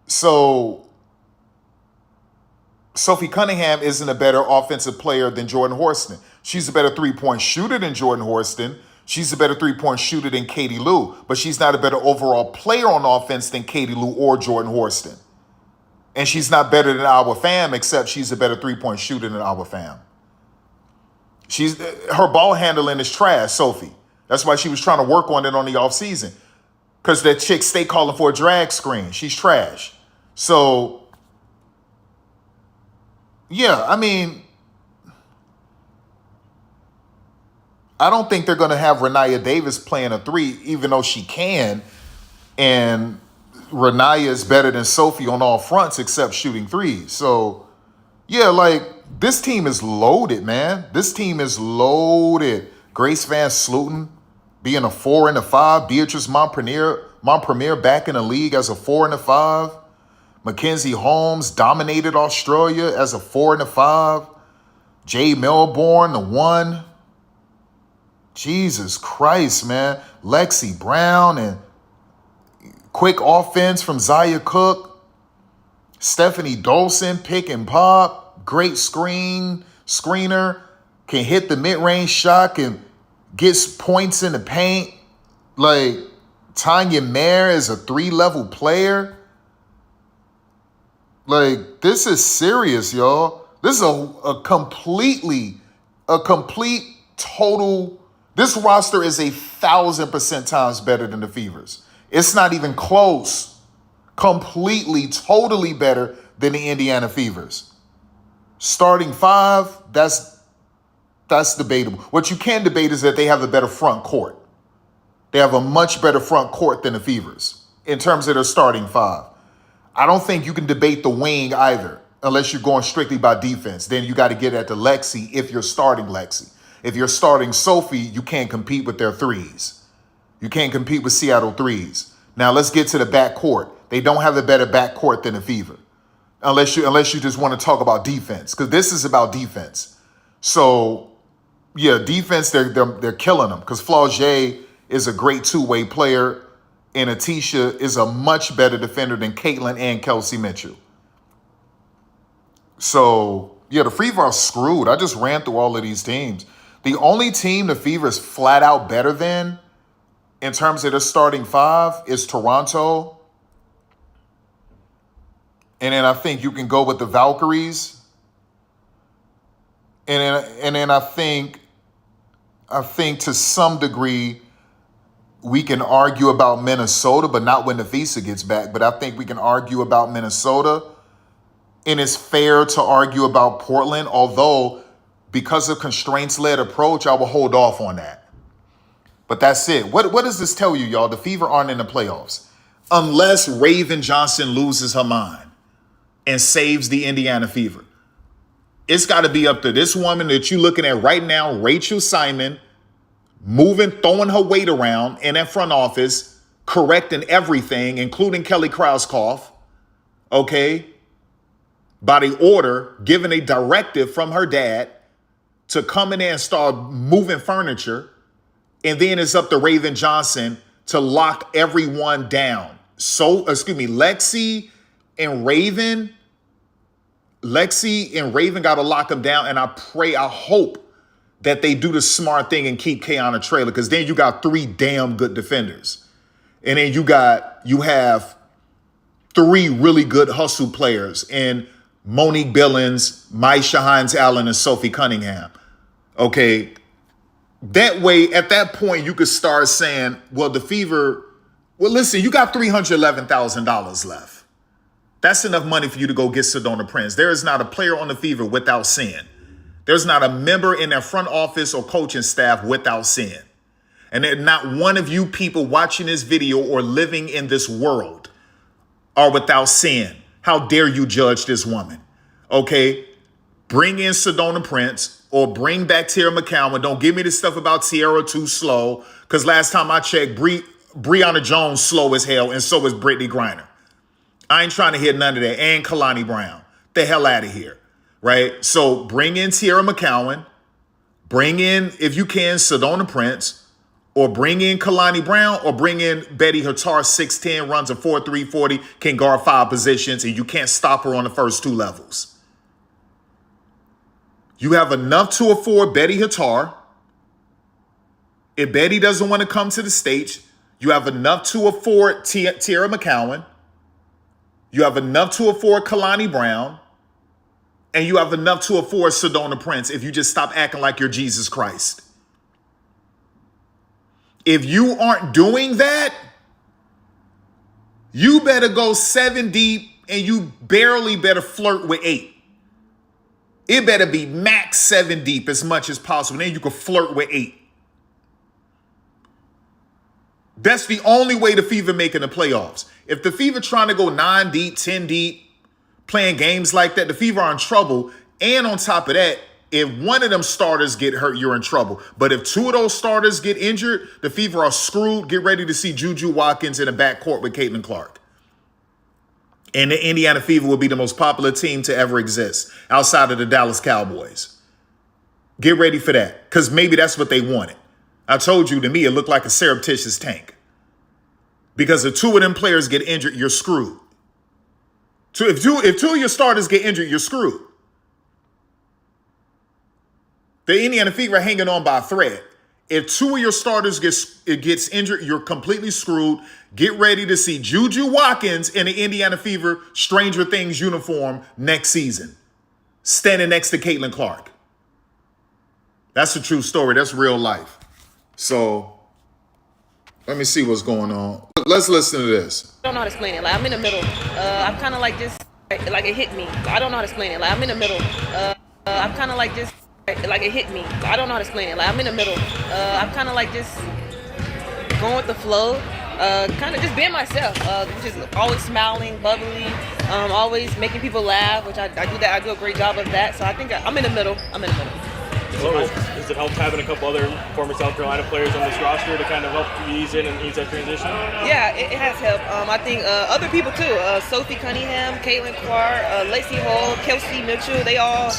So Sophie Cunningham isn't a better offensive player than Jordan Horston. She's a better 3-point shooter than Jordan Horston. She's a better 3-point shooter than Katie Lou, but she's not a better overall player on offense than Katie Lou or Jordan Horston. And she's not better than our fam, except she's a better 3-point shooter than our fam. Her ball handling is trash, Sophie. That's why she was trying to work on it on the offseason. Because that chick stay calling for a drag screen. She's trash. So, yeah, I mean, I don't think they're going to have Renaya Davis playing a 3, even though she can. And Renaya is better than Sophie on all fronts except shooting 3s. So, yeah, like, this team is loaded, man. This team is loaded. Grace Van Slooten being a 4 and a 5. Beatrice Montpremier back in the league as a 4 and a 5. Mackenzie Holmes dominated Australia as a 4 and a 5. Jay Melbourne, the 1. Jesus Christ, man. Lexi Brown and quick offense from Zaya Cook. Stephanie Dolson, pick and pop. Great screener. Can hit the mid-range shot and gets points in the paint. Like, Tanya Mayer is a 3-level player. Like, this is serious, y'all. This is a complete total. This roster is 1,000% times better than the Fevers. It's not even close. Completely, totally better than the Indiana Fevers. Starting 5, that's debatable. What you can debate is that they have a better front court. They have a much better front court than the Fevers in terms of their starting 5. I don't think you can debate the wing either, unless you're going strictly by defense. Then you got to get at the Lexi if you're starting Lexi. If you're starting Sophie, you can't compete with their 3s. You can't compete with Seattle 3s. Now let's get to the backcourt. They don't have a better backcourt than the Fever, unless you just want to talk about defense, because this is about defense. So yeah, defense they're killing them because Flaugier is a great 2-way player. And Atisha is a much better defender than Caitlin and Kelsey Mitchell. So, yeah, the Fever are screwed. I just ran through all of these teams. The only team the Fever is flat out better than in terms of their starting 5 is Toronto. And then I think you can go with the Valkyries. And then I think to some degree, we can argue about Minnesota, but not when Nafisa gets back. But I think we can argue about Minnesota. And it's fair to argue about Portland, although because of constraints-led approach, I will hold off on that. But that's it. What does this tell you, y'all? The Fever aren't in the playoffs. Unless Raven Johnson loses her mind and saves the Indiana Fever. It's got to be up to this woman that you're looking at right now, Rachel Simon, throwing her weight around in that front office, correcting everything, including Kelly Krauskopf, okay, by the order, giving a directive from her dad to come in there and start moving furniture. And then it's up to Raven Johnson to lock everyone down. So, Lexi and Raven got to lock them down. And I hope that they do the smart thing and keep Kiana Traylor, because then you got 3 damn good defenders. And then you have 3 really good hustle players in Monique Billings, Maisha Hines-Allen, and Sophie Cunningham. Okay. That way, at that point, you could start saying, well, the Fever, well, listen, you got $311,000 left. That's enough money for you to go get Sedona Prince. There is not a player on the Fever without sin. There's not a member in their front office or coaching staff without sin. And not one of you people watching this video or living in this world are without sin. How dare you judge this woman? Okay, bring in Sedona Prince or bring back Tierra McCowan. Don't give me this stuff about Tierra too slow, because last time I checked, Breonna Jones slow as hell, and so is Brittany Griner. I ain't trying to hear none of that. And Kalani Brown. The hell out of here, right? So bring in Tierra McCowan. Bring in, if you can, Sedona Prince, or bring in Kalani Brown, or bring in Betty Hattar, 6'10", runs a 4.3 40, can guard 5 positions, and you can't stop her on the first 2 levels. You have enough to afford Betty Hattar. If Betty doesn't want to come to the stage, you have enough to afford Tierra McCowan. You have enough to afford Kalani Brown. And you have enough to afford Sedona Prince if you just stop acting like you're Jesus Christ. If you aren't doing that, you better go 7 deep, and you barely better flirt with 8. It better be max 7 deep as much as possible. Then you can flirt with 8. That's the only way the Fever making the playoffs. If the Fever trying to go 9 deep, 10 deep, playing games like that, the Fever are in trouble. And on top of that, if one of them starters get hurt, you're in trouble. But if 2 of those starters get injured, the Fever are screwed. Get ready to see Juju Watkins in the backcourt with Caitlin Clark. And the Indiana Fever will be the most popular team to ever exist outside of the Dallas Cowboys. Get ready for that, because maybe that's what they wanted. I told you, to me, it looked like a surreptitious tank. Because if 2 of them players get injured, you're screwed. If two of your starters get injured, you're screwed. The Indiana Fever are hanging on by a thread. If 2 of your starters gets injured, you're completely screwed. Get ready to see Juju Watkins in the Indiana Fever Stranger Things uniform next season, standing next to Caitlin Clark. That's a true story. That's real life. So let me see what's going on. Let's listen to this. I don't know how to explain it. Like, I'm in the middle. I'm kind of like this, like it hit me. I don't know how to explain it. Like, I'm in the middle. I'm kind of like this, like it hit me. I don't know how to explain it. Like, I'm in the middle. I'm kind of like just going with the flow. Kind of just being myself. Just always smiling, bubbly, always making people laugh, which I do that. I do a great job of that. So I think I'm in the middle. I'm in the middle. Does it help having a couple other former South Carolina players on this roster to kind of help ease in and ease that transition? Yeah, it has helped. I think other people too. Sophie Cunningham, Caitlin Clark, Lacey Hull, Kelsey Mitchell, they all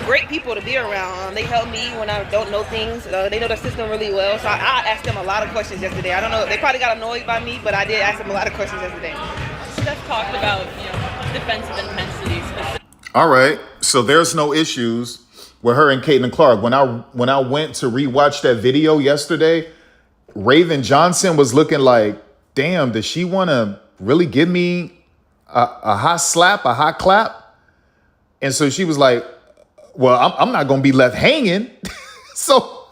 great people to be around. They help me when I don't know things. They know the system really well. So I asked them a lot of questions yesterday. I don't know, they probably got annoyed by me, but I did ask them a lot of questions yesterday. Steph talked about, defensive intensity. All right, so there's no issues with her and Caitlin Clark. When I went to rewatch that video yesterday, Raven Johnson was looking like, damn, does she want to really give me a hot slap, a hot clap? And so she was like, well, I'm not going to be left hanging. So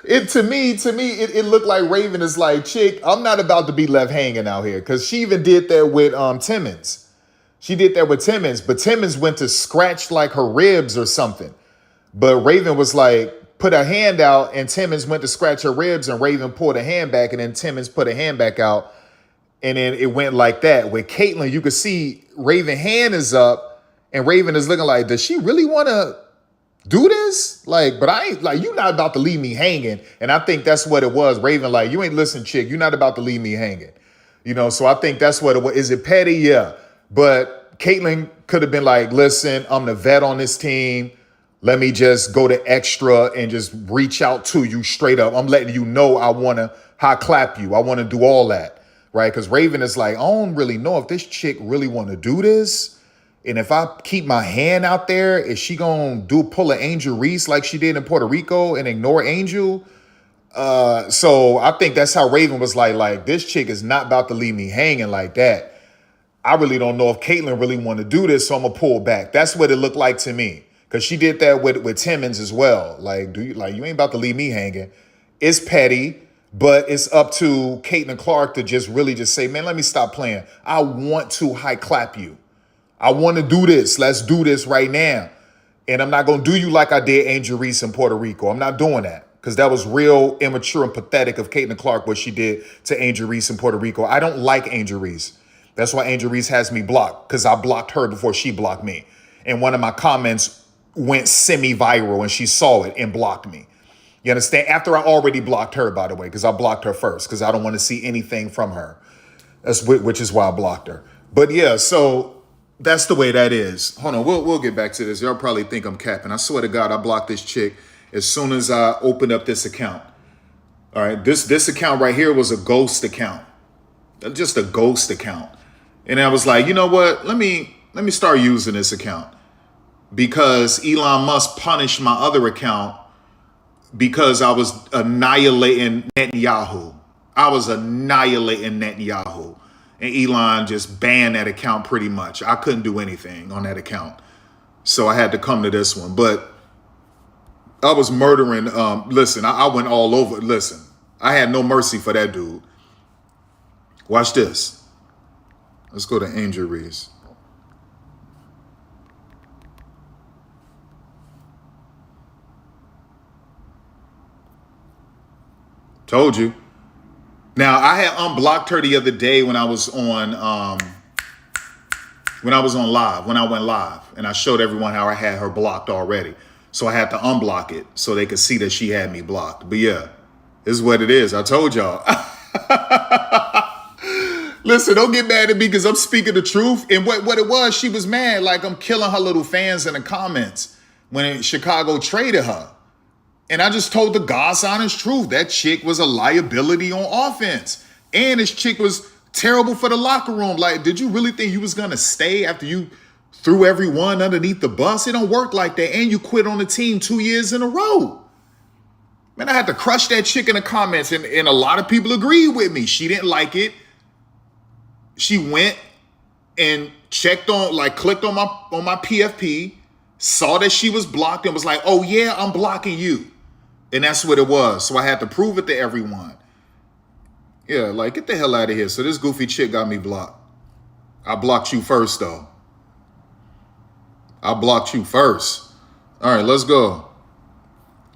to me, it looked like Raven is like, chick, I'm not about to be left hanging out here. Because she even did that with Timmons. She did that with Timmons, but Timmons went to scratch like her ribs or something. But Raven was like, put her hand out, and Timmons went to scratch her ribs, and Raven pulled her hand back, and then Timmons put her hand back out, and then it went like that. With Caitlin, you could see Raven hand is up, and Raven is looking like, does she really want to do this? Like, but I ain't, like, you not about to leave me hanging. And I think that's what it was. Raven, like, you ain't listen, chick, you're not about to leave me hanging. So I think that's what it was. Is it petty? Yeah. But Caitlin could have been like, listen, I'm the vet on this team. Let me just go to extra and just reach out to you straight up. I'm letting you know I want to high clap you. I want to do all that, right? Because Raven is like, I don't really know if this chick really want to do this. And if I keep my hand out there, is she going to pull an Angel Reese like she did in Puerto Rico and ignore Angel? So I think that's how Raven was like, this chick is not about to leave me hanging like that. I really don't know if Caitlin really want to do this, so I'm going to pull back. That's what it looked like to me. Because she did that with Timmons as well. Like, you ain't about to leave me hanging. It's petty, but it's up to Caitlin Clark to just really just say, man, let me stop playing. I want to high clap you. I want to do this. Let's do this right now. And I'm not going to do you like I did Angel Reese in Puerto Rico. I'm not doing that. Because that was real immature and pathetic of Caitlin Clark, what she did to Angel Reese in Puerto Rico. I don't like Angel Reese. That's why Angel Reese has me blocked, because I blocked her before she blocked me. And one of my comments went semi-viral and she saw it and blocked me. You understand? After I already blocked her, by the way, because I blocked her first, because I don't want to see anything from her. Which is why I blocked her. But yeah, so that's the way that is. Hold on, we'll get back to this. Y'all probably think I'm capping. I swear to God, I blocked this chick as soon as I opened up this account. All right, this account right here was a ghost account. Just a ghost account. And I was like, you know what? Let me start using this account, because Elon Musk punished my other account because I was annihilating Netanyahu. I was annihilating Netanyahu. And Elon just banned that account pretty much. I couldn't do anything on that account. So I had to come to this one. But I was murdering. Listen, I went all over. Listen, I had no mercy for that dude. Watch this. Let's go to Angel Reese. Told you. Now, I had unblocked her the other day when I was on live, when I went live, and I showed everyone how I had her blocked already. So I had to unblock it so they could see that she had me blocked. But yeah, this is what it is. I told y'all. Listen, don't get mad at me because I'm speaking the truth. And what it was, she was mad. Like, I'm killing her little fans in the comments when Chicago traded her. And I just told the God's honest truth. That chick was a liability on offense. And this chick was terrible for the locker room. Like, did you really think you was going to stay after you threw everyone underneath the bus? It don't work like that. And you quit on the team 2 years in a row. Man, I had to crush that chick in the comments. And a lot of people agreed with me. She didn't like it. She went and checked on, like, clicked on my PFP, saw that she was blocked and was like, oh yeah, I'm blocking you. And that's what it was. So I had to prove it to everyone. Yeah, like, get the hell out of here. So this goofy chick got me blocked. I blocked you first, though. I blocked you first. All right, let's go.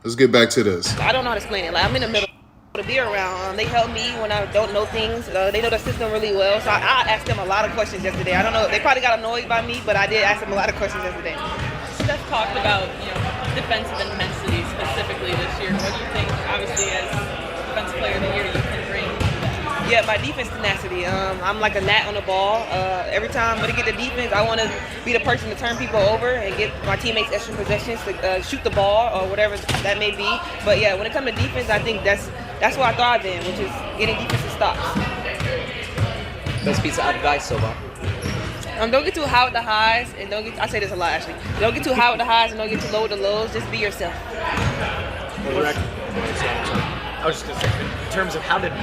Let's get back to this. I don't know how to explain it. Like, I'm in the middle to be around. They help me when I don't know things. They know the system really well. So I asked them a lot of questions yesterday. I don't know. They probably got annoyed by me, but I did ask them a lot of questions yesterday. Steph talked about, defensive intensity specifically this year. What do you think, obviously, as defensive player of the year, you can bring to that? Yeah, my defense tenacity. I'm like a gnat on the ball. Every time when I get the defense, I want to be the person to turn people over and get my teammates extra possessions to shoot the ball or whatever that may be. But yeah, when it comes to defense, I think that's what I thrive in, which is getting defensive stops. Best piece of advice so far? Don't get too high with the highs, and I say this a lot actually. Don't get too high with the highs and don't get too low with the lows. Just be yourself. I was just going to say, in terms of how did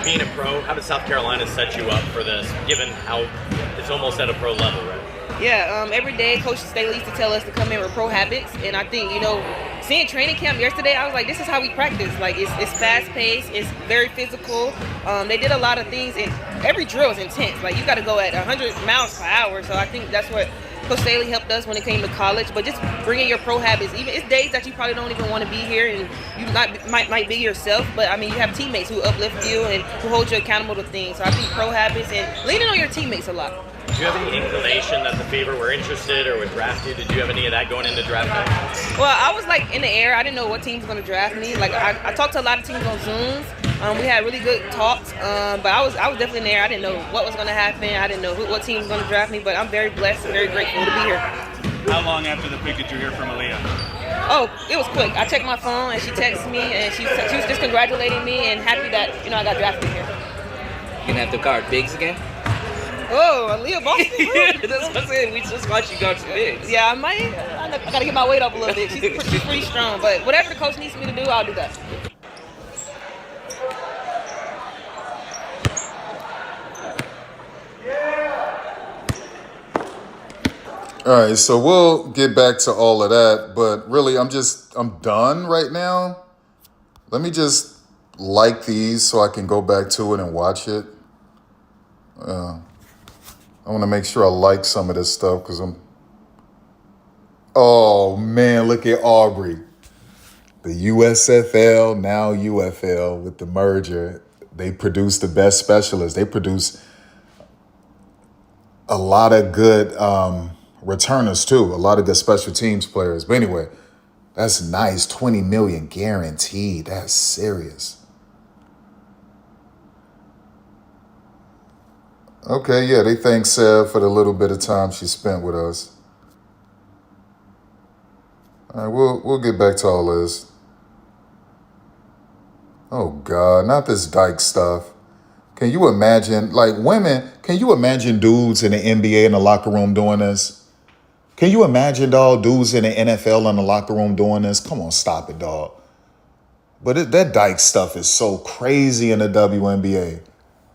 South Carolina set you up for this, given how it's almost at a pro level, right? Yeah, every day Coach Staley used to tell us to come in with pro habits, and I think, seeing training camp yesterday, I was like, this is how we practice. Like, it's fast-paced, it's very physical. They did a lot of things, and every drill is intense. Like, you got to go at 100 miles per hour, so I think that's what Coach Staley helped us when it came to college. But just bringing your pro habits, even it's days that you probably don't even want to be here, and you might be yourself, but, I mean, you have teammates who uplift you and who hold you accountable to things. So I think pro habits and leaning on your teammates a lot. Do you have any inclination that the Fever were interested or would draft you? Did you have any of that going into draft night? Well, I was like in the air. I didn't know what team was going to draft me. Like I talked to a lot of teams on Zooms. We had really good talks, but I was definitely in the air. I didn't know what was going to happen. I didn't know what team was going to draft me, but I'm very blessed and very grateful to be here. How long after the pick did you hear from Aaliyah? Oh, it was quick. I checked my phone and she texted me and she was just congratulating me and happy that I got drafted here. You gonna have to guard bigs again? Oh, Aaliyah Boston. That's what I'm saying. We just watched you guard some bigs. Yeah, I might. I gotta get my weight up a little bit. She's pretty strong, but whatever the coach needs me to do, I'll do that. All right, so we'll get back to all of that, but really I'm done right now. Let me just like these so I can go back to it and watch it. I want to make sure I like some of this stuff because oh man, look at Aubrey. The USFL, now UFL with the merger, they produce the best specialists. They produce a lot of good returners too, a lot of good special teams players. But anyway, that's nice. 20 million guaranteed. That's serious. Okay, yeah, they thank Sev for the little bit of time she spent with us. All right, we'll get back to all this. Oh God, not this dyke stuff. Can you imagine, like women, can you imagine dudes in the NBA in the locker room doing this? Can you imagine, dog, dudes in the NFL in the locker room doing this? Come on, stop it, dog. But that dyke stuff is so crazy in the WNBA.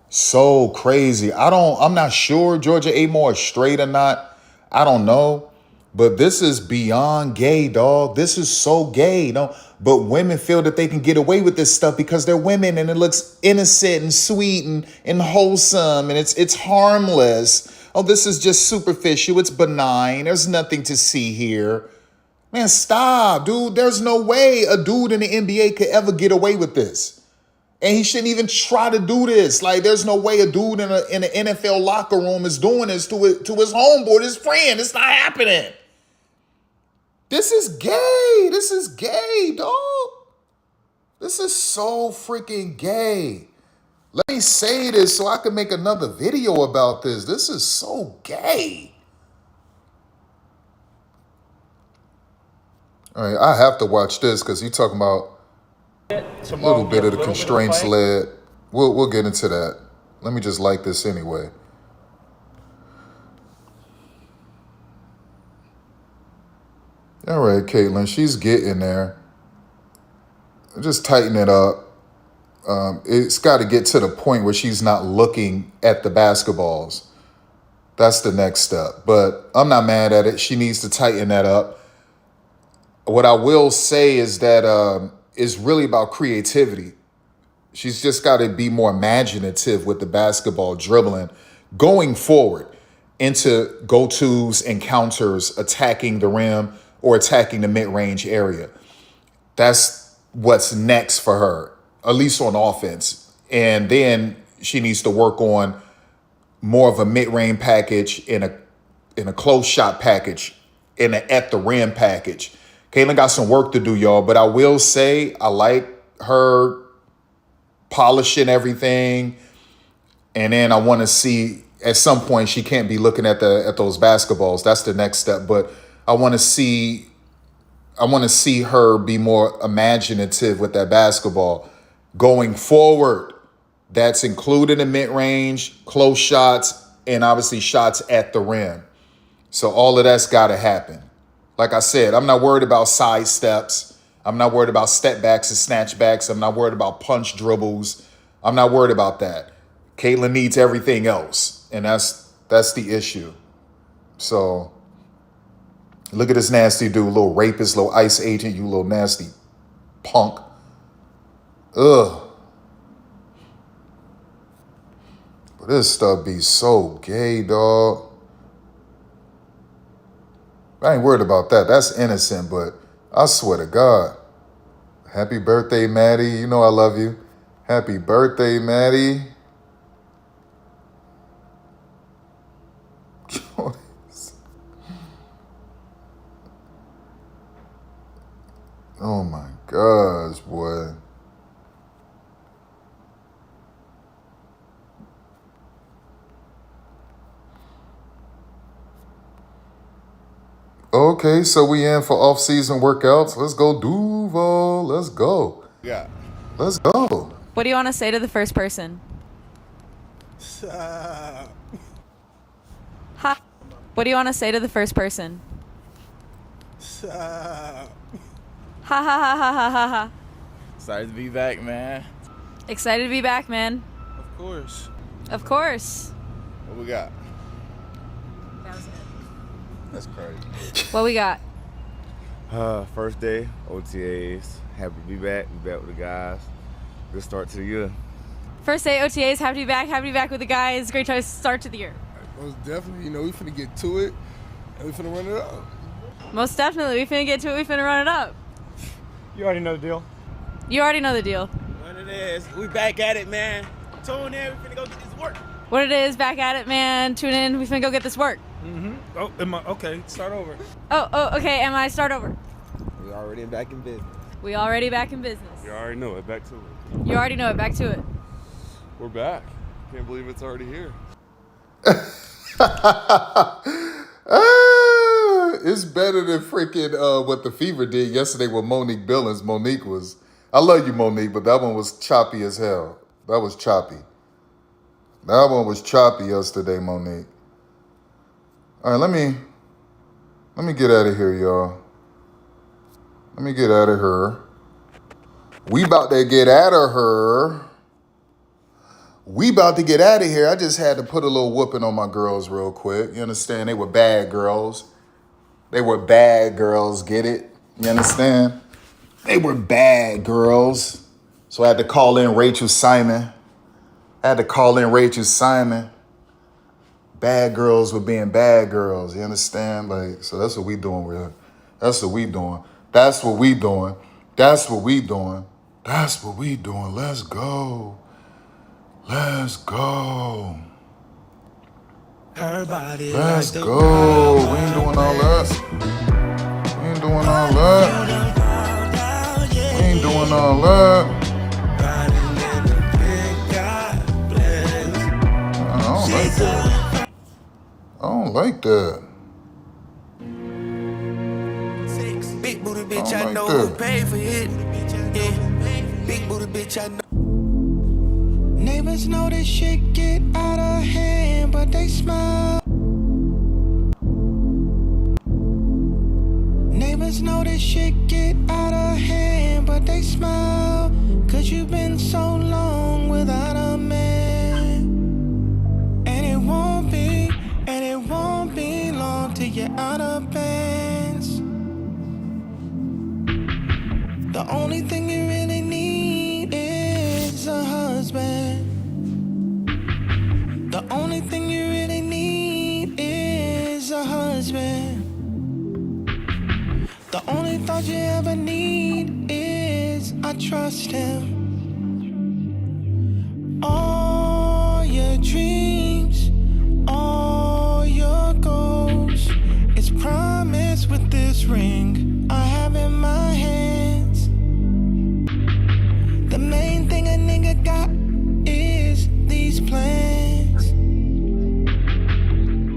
So crazy. I'm not sure Georgia Amore is straight or not. I don't know. But this is beyond gay, dog. This is so gay. No, but women feel that they can get away with this stuff because they're women and it looks innocent and sweet and wholesome and it's harmless. Oh, this is just superficial. It's benign. There's nothing to see here. Man, stop, dude. There's no way a dude in the NBA could ever get away with this. And he shouldn't even try to do this. Like, there's no way a dude in an NFL locker room is doing this to his homeboy, his friend. It's not happening. This is gay. This is gay, dog. This is so freaking gay. Let me say this so I can make another video about this. This is so gay. All right, I have to watch this because he's talking about a little bit of the constraints led. We'll get into that. Let me just like this anyway. All right, Caitlin, she's getting there. Just tighten it up. It's got to get to the point where she's not looking at the basketballs. That's the next step. But I'm not mad at it. She needs to tighten that up. What I will say is that it's really about creativity. She's just got to be more imaginative with the basketball dribbling going forward into go-tos and counters, attacking the rim or attacking the mid-range area. That's what's next for her, at least on offense. And then she needs to work on more of a mid-range package in a close shot package, in an at the rim package. Caitlin got some work to do, y'all, but I will say I like her polishing everything. And then I want to see at some point she can't be looking at those basketballs. That's the next step. But I want to see her be more imaginative with that basketball going forward. That's included in mid-range, close shots, and obviously shots at the rim. So all of that's got to happen. Like I said, I'm not worried about side steps. I'm not worried about step backs and snatch backs. I'm not worried about punch dribbles. I'm not worried about that. Caitlin needs everything else, and that's the issue. So look at this nasty dude, little rapist, little ICE agent, you little nasty punk. Ugh. But this stuff be so gay, dog. I ain't worried about that. That's innocent, but I swear to God. Happy birthday, Maddie. You know I love you. Happy birthday, Maddie. Oh my gosh, boy. Okay, so we in for off-season workouts. Let's go, Duval. Let's go. Yeah. Let's go. What do you want to say to the first person? Uh, Ha. What do you want to say to the first person? uh, Ha ha ha ha ha ha ha. Excited to be back, man. Excited to be back, man. of course. Of course. What we got? That was it. That's crazy. What we got? First day, OTAs. Happy to be back. Be back with the guys. Good start to the year. First day OTAs. Happy to be back. Happy to be back with the guys. Great start to the year. Most definitely, we finna get to it, and we finna run it up. Most definitely. We finna get to it. We finna run it up. You already know the deal. You already know the deal. What it is. We back at it, man. Tune in. We finna go get this work. What it is, back at it, man. Tune in. We finna go get this work. Oh, okay, start over. Oh, okay. Am I start over? We already back in business. We already back in business. You already know it. Back to it. You already know it. Back to it. We're back. Can't believe it's already here. It's better than freaking what the Fever did yesterday with Monique Billings. Monique was, I love you, Monique, but that one was choppy as hell. That was choppy. That one was choppy yesterday, Monique. All right, let me get out of here, y'all. Let me get out of her. We about to get out of her. We about to get out of here. I just had to put a little whooping on my girls real quick. You understand? They were bad girls. They were bad girls. Get it? You understand? They were bad girls. So I had to call in Rachel Simon. Bad girls were being bad girls. You understand? Like, so that's what we doing, real. That's what we doing. That's what we doing. That's what we doing. That's what we doing. Let's go. Let's go. Let's go. We ain't doing all that. We ain't doing all that. We ain't doing all that. I don't like that. I don't like that. Big booty bitch, I I know like who that. paid for it. Yeah. Big booty bitch, I know. Neighbors know this shit get out of hand, but they smile. Neighbors know this shit get out of hand, but they smile. Cause you've been so long without a man. And it won't be long till you're out of bands. The only thing you really need is a husband. The only thing you really need is a husband. The only thought you ever need is I trust him. All your dreams, all your goals, it's promised with this ring I have in my hands. The main thing a nigga got is these plans.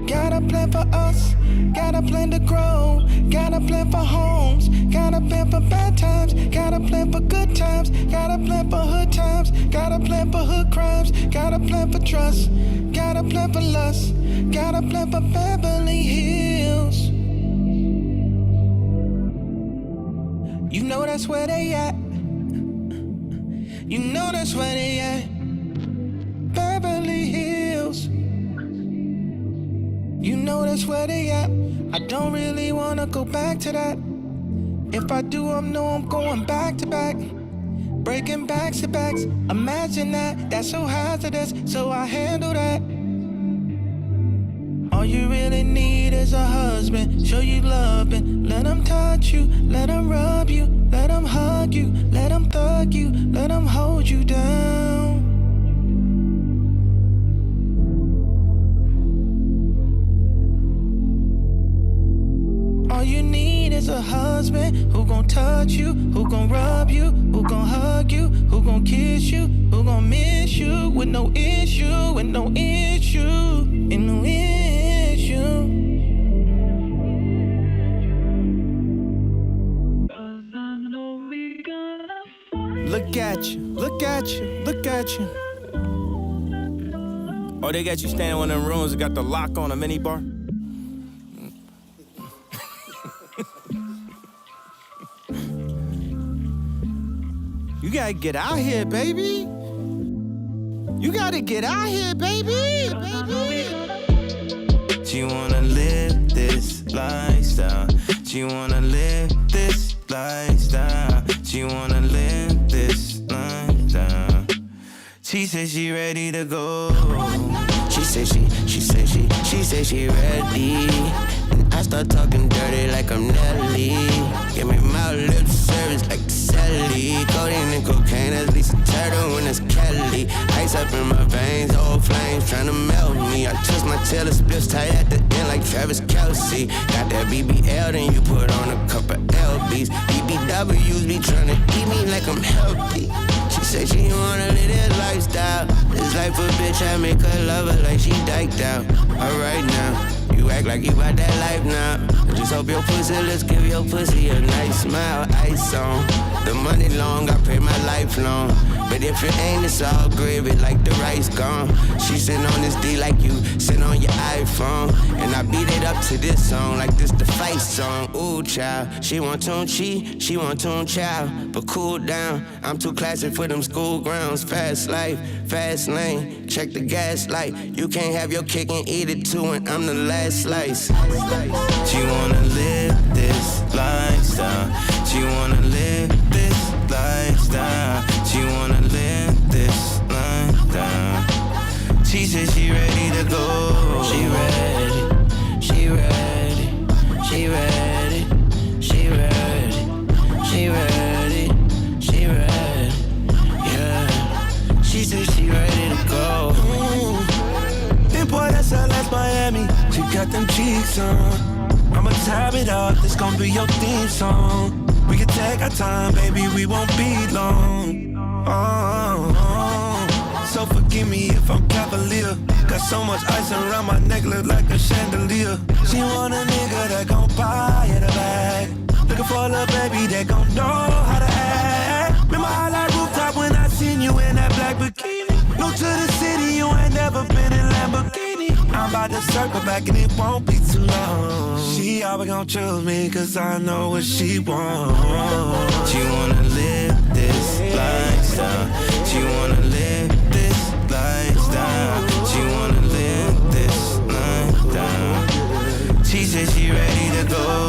Got a plan for us, got a plan to grow, got a plan for homes, got a plan for bad times, got a plan for good times, got a plan for hood times, got a plan for hood crimes, got a plan for trust, got a plan for lust, got a plan for Beverly Hills. You know that's where they at. You know that's where they at. Beverly Hills. You know that's where they at. I don't really wanna go back to that. If I do, I know I'm going back to back. Breaking backs to backs. Imagine that, that's so hazardous, so I handle that. All you really need is a husband. Show you loving. Let him touch you, let him rub you, let him hug you, let him thug you, let him hold you down. All you need is a husband who gon' touch you, who gon' rub you, who gon' hug you, who gon' kiss you, who gon' miss you with no issue, with no issue, and no issue. Look at you, look at you, look at you. Oh, they got you standing in one of them rooms that got the lock on a mini bar? You gotta get out here, baby. You gotta get out here, baby. She wanna live this lifestyle. She wanna live this lifestyle. She wanna live this lifestyle. She said she ready to go. She said she ready. And I start talking dirty like I'm Nelly. Give me my lip service like Sally. Codeine and cocaine, at least a turtle when it's cat. deadly. Ice up in my veins, old flames tryna melt me. I twist my tail, spliffs tight at the end like Travis Kelce. Got that BBL, then you put on a couple LBs. BBWs be tryna eat me like I'm healthy. She said she wanna live this lifestyle. This life a bitch, I make her love her like she diked out. Alright now, you act like you got that life now. I just hope your pussy, let's give your pussy a nice smile. Ice on, the money long, I pay my life long. But if it ain't, it's all gravy like the rice gone. She sitting on this D like you sit on your iPhone. And I beat it up to this song like this the fight song. Ooh, child, she want tune chi, she want tune chow. But cool down, I'm too classy for them school grounds. Fast life, fast lane, check the gas light. You can't have your cake and eat it too, and I'm the last slice. She wanna live this lifestyle. She wanna live this lifestyle. She wanna live this lifestyle. She said she ready to go. She ready. She ready. She ready. She ready. She ready. She ready. Yeah. She said she ready to go. Import SLS Miami. She got them cheeks on. I'ma tab it up. This gon' be your theme song. We can take our time, baby, we won't be long. So forgive me if I'm cavalier. Got so much ice around my neck, look like a chandelier. She want a nigga that gon' buy her the bag. Looking for a little baby that gon' know how to act. Remember I like rooftop when I seen you in that black bikini. New to the city, you ain't never been in Lamborghini. I'm about to circle back and it won't be too long. She always gon' choose me cause I know what she wants. She wanna live this lifestyle. She wanna live this lifestyle. She wanna live this lifestyle. She said she ready to go.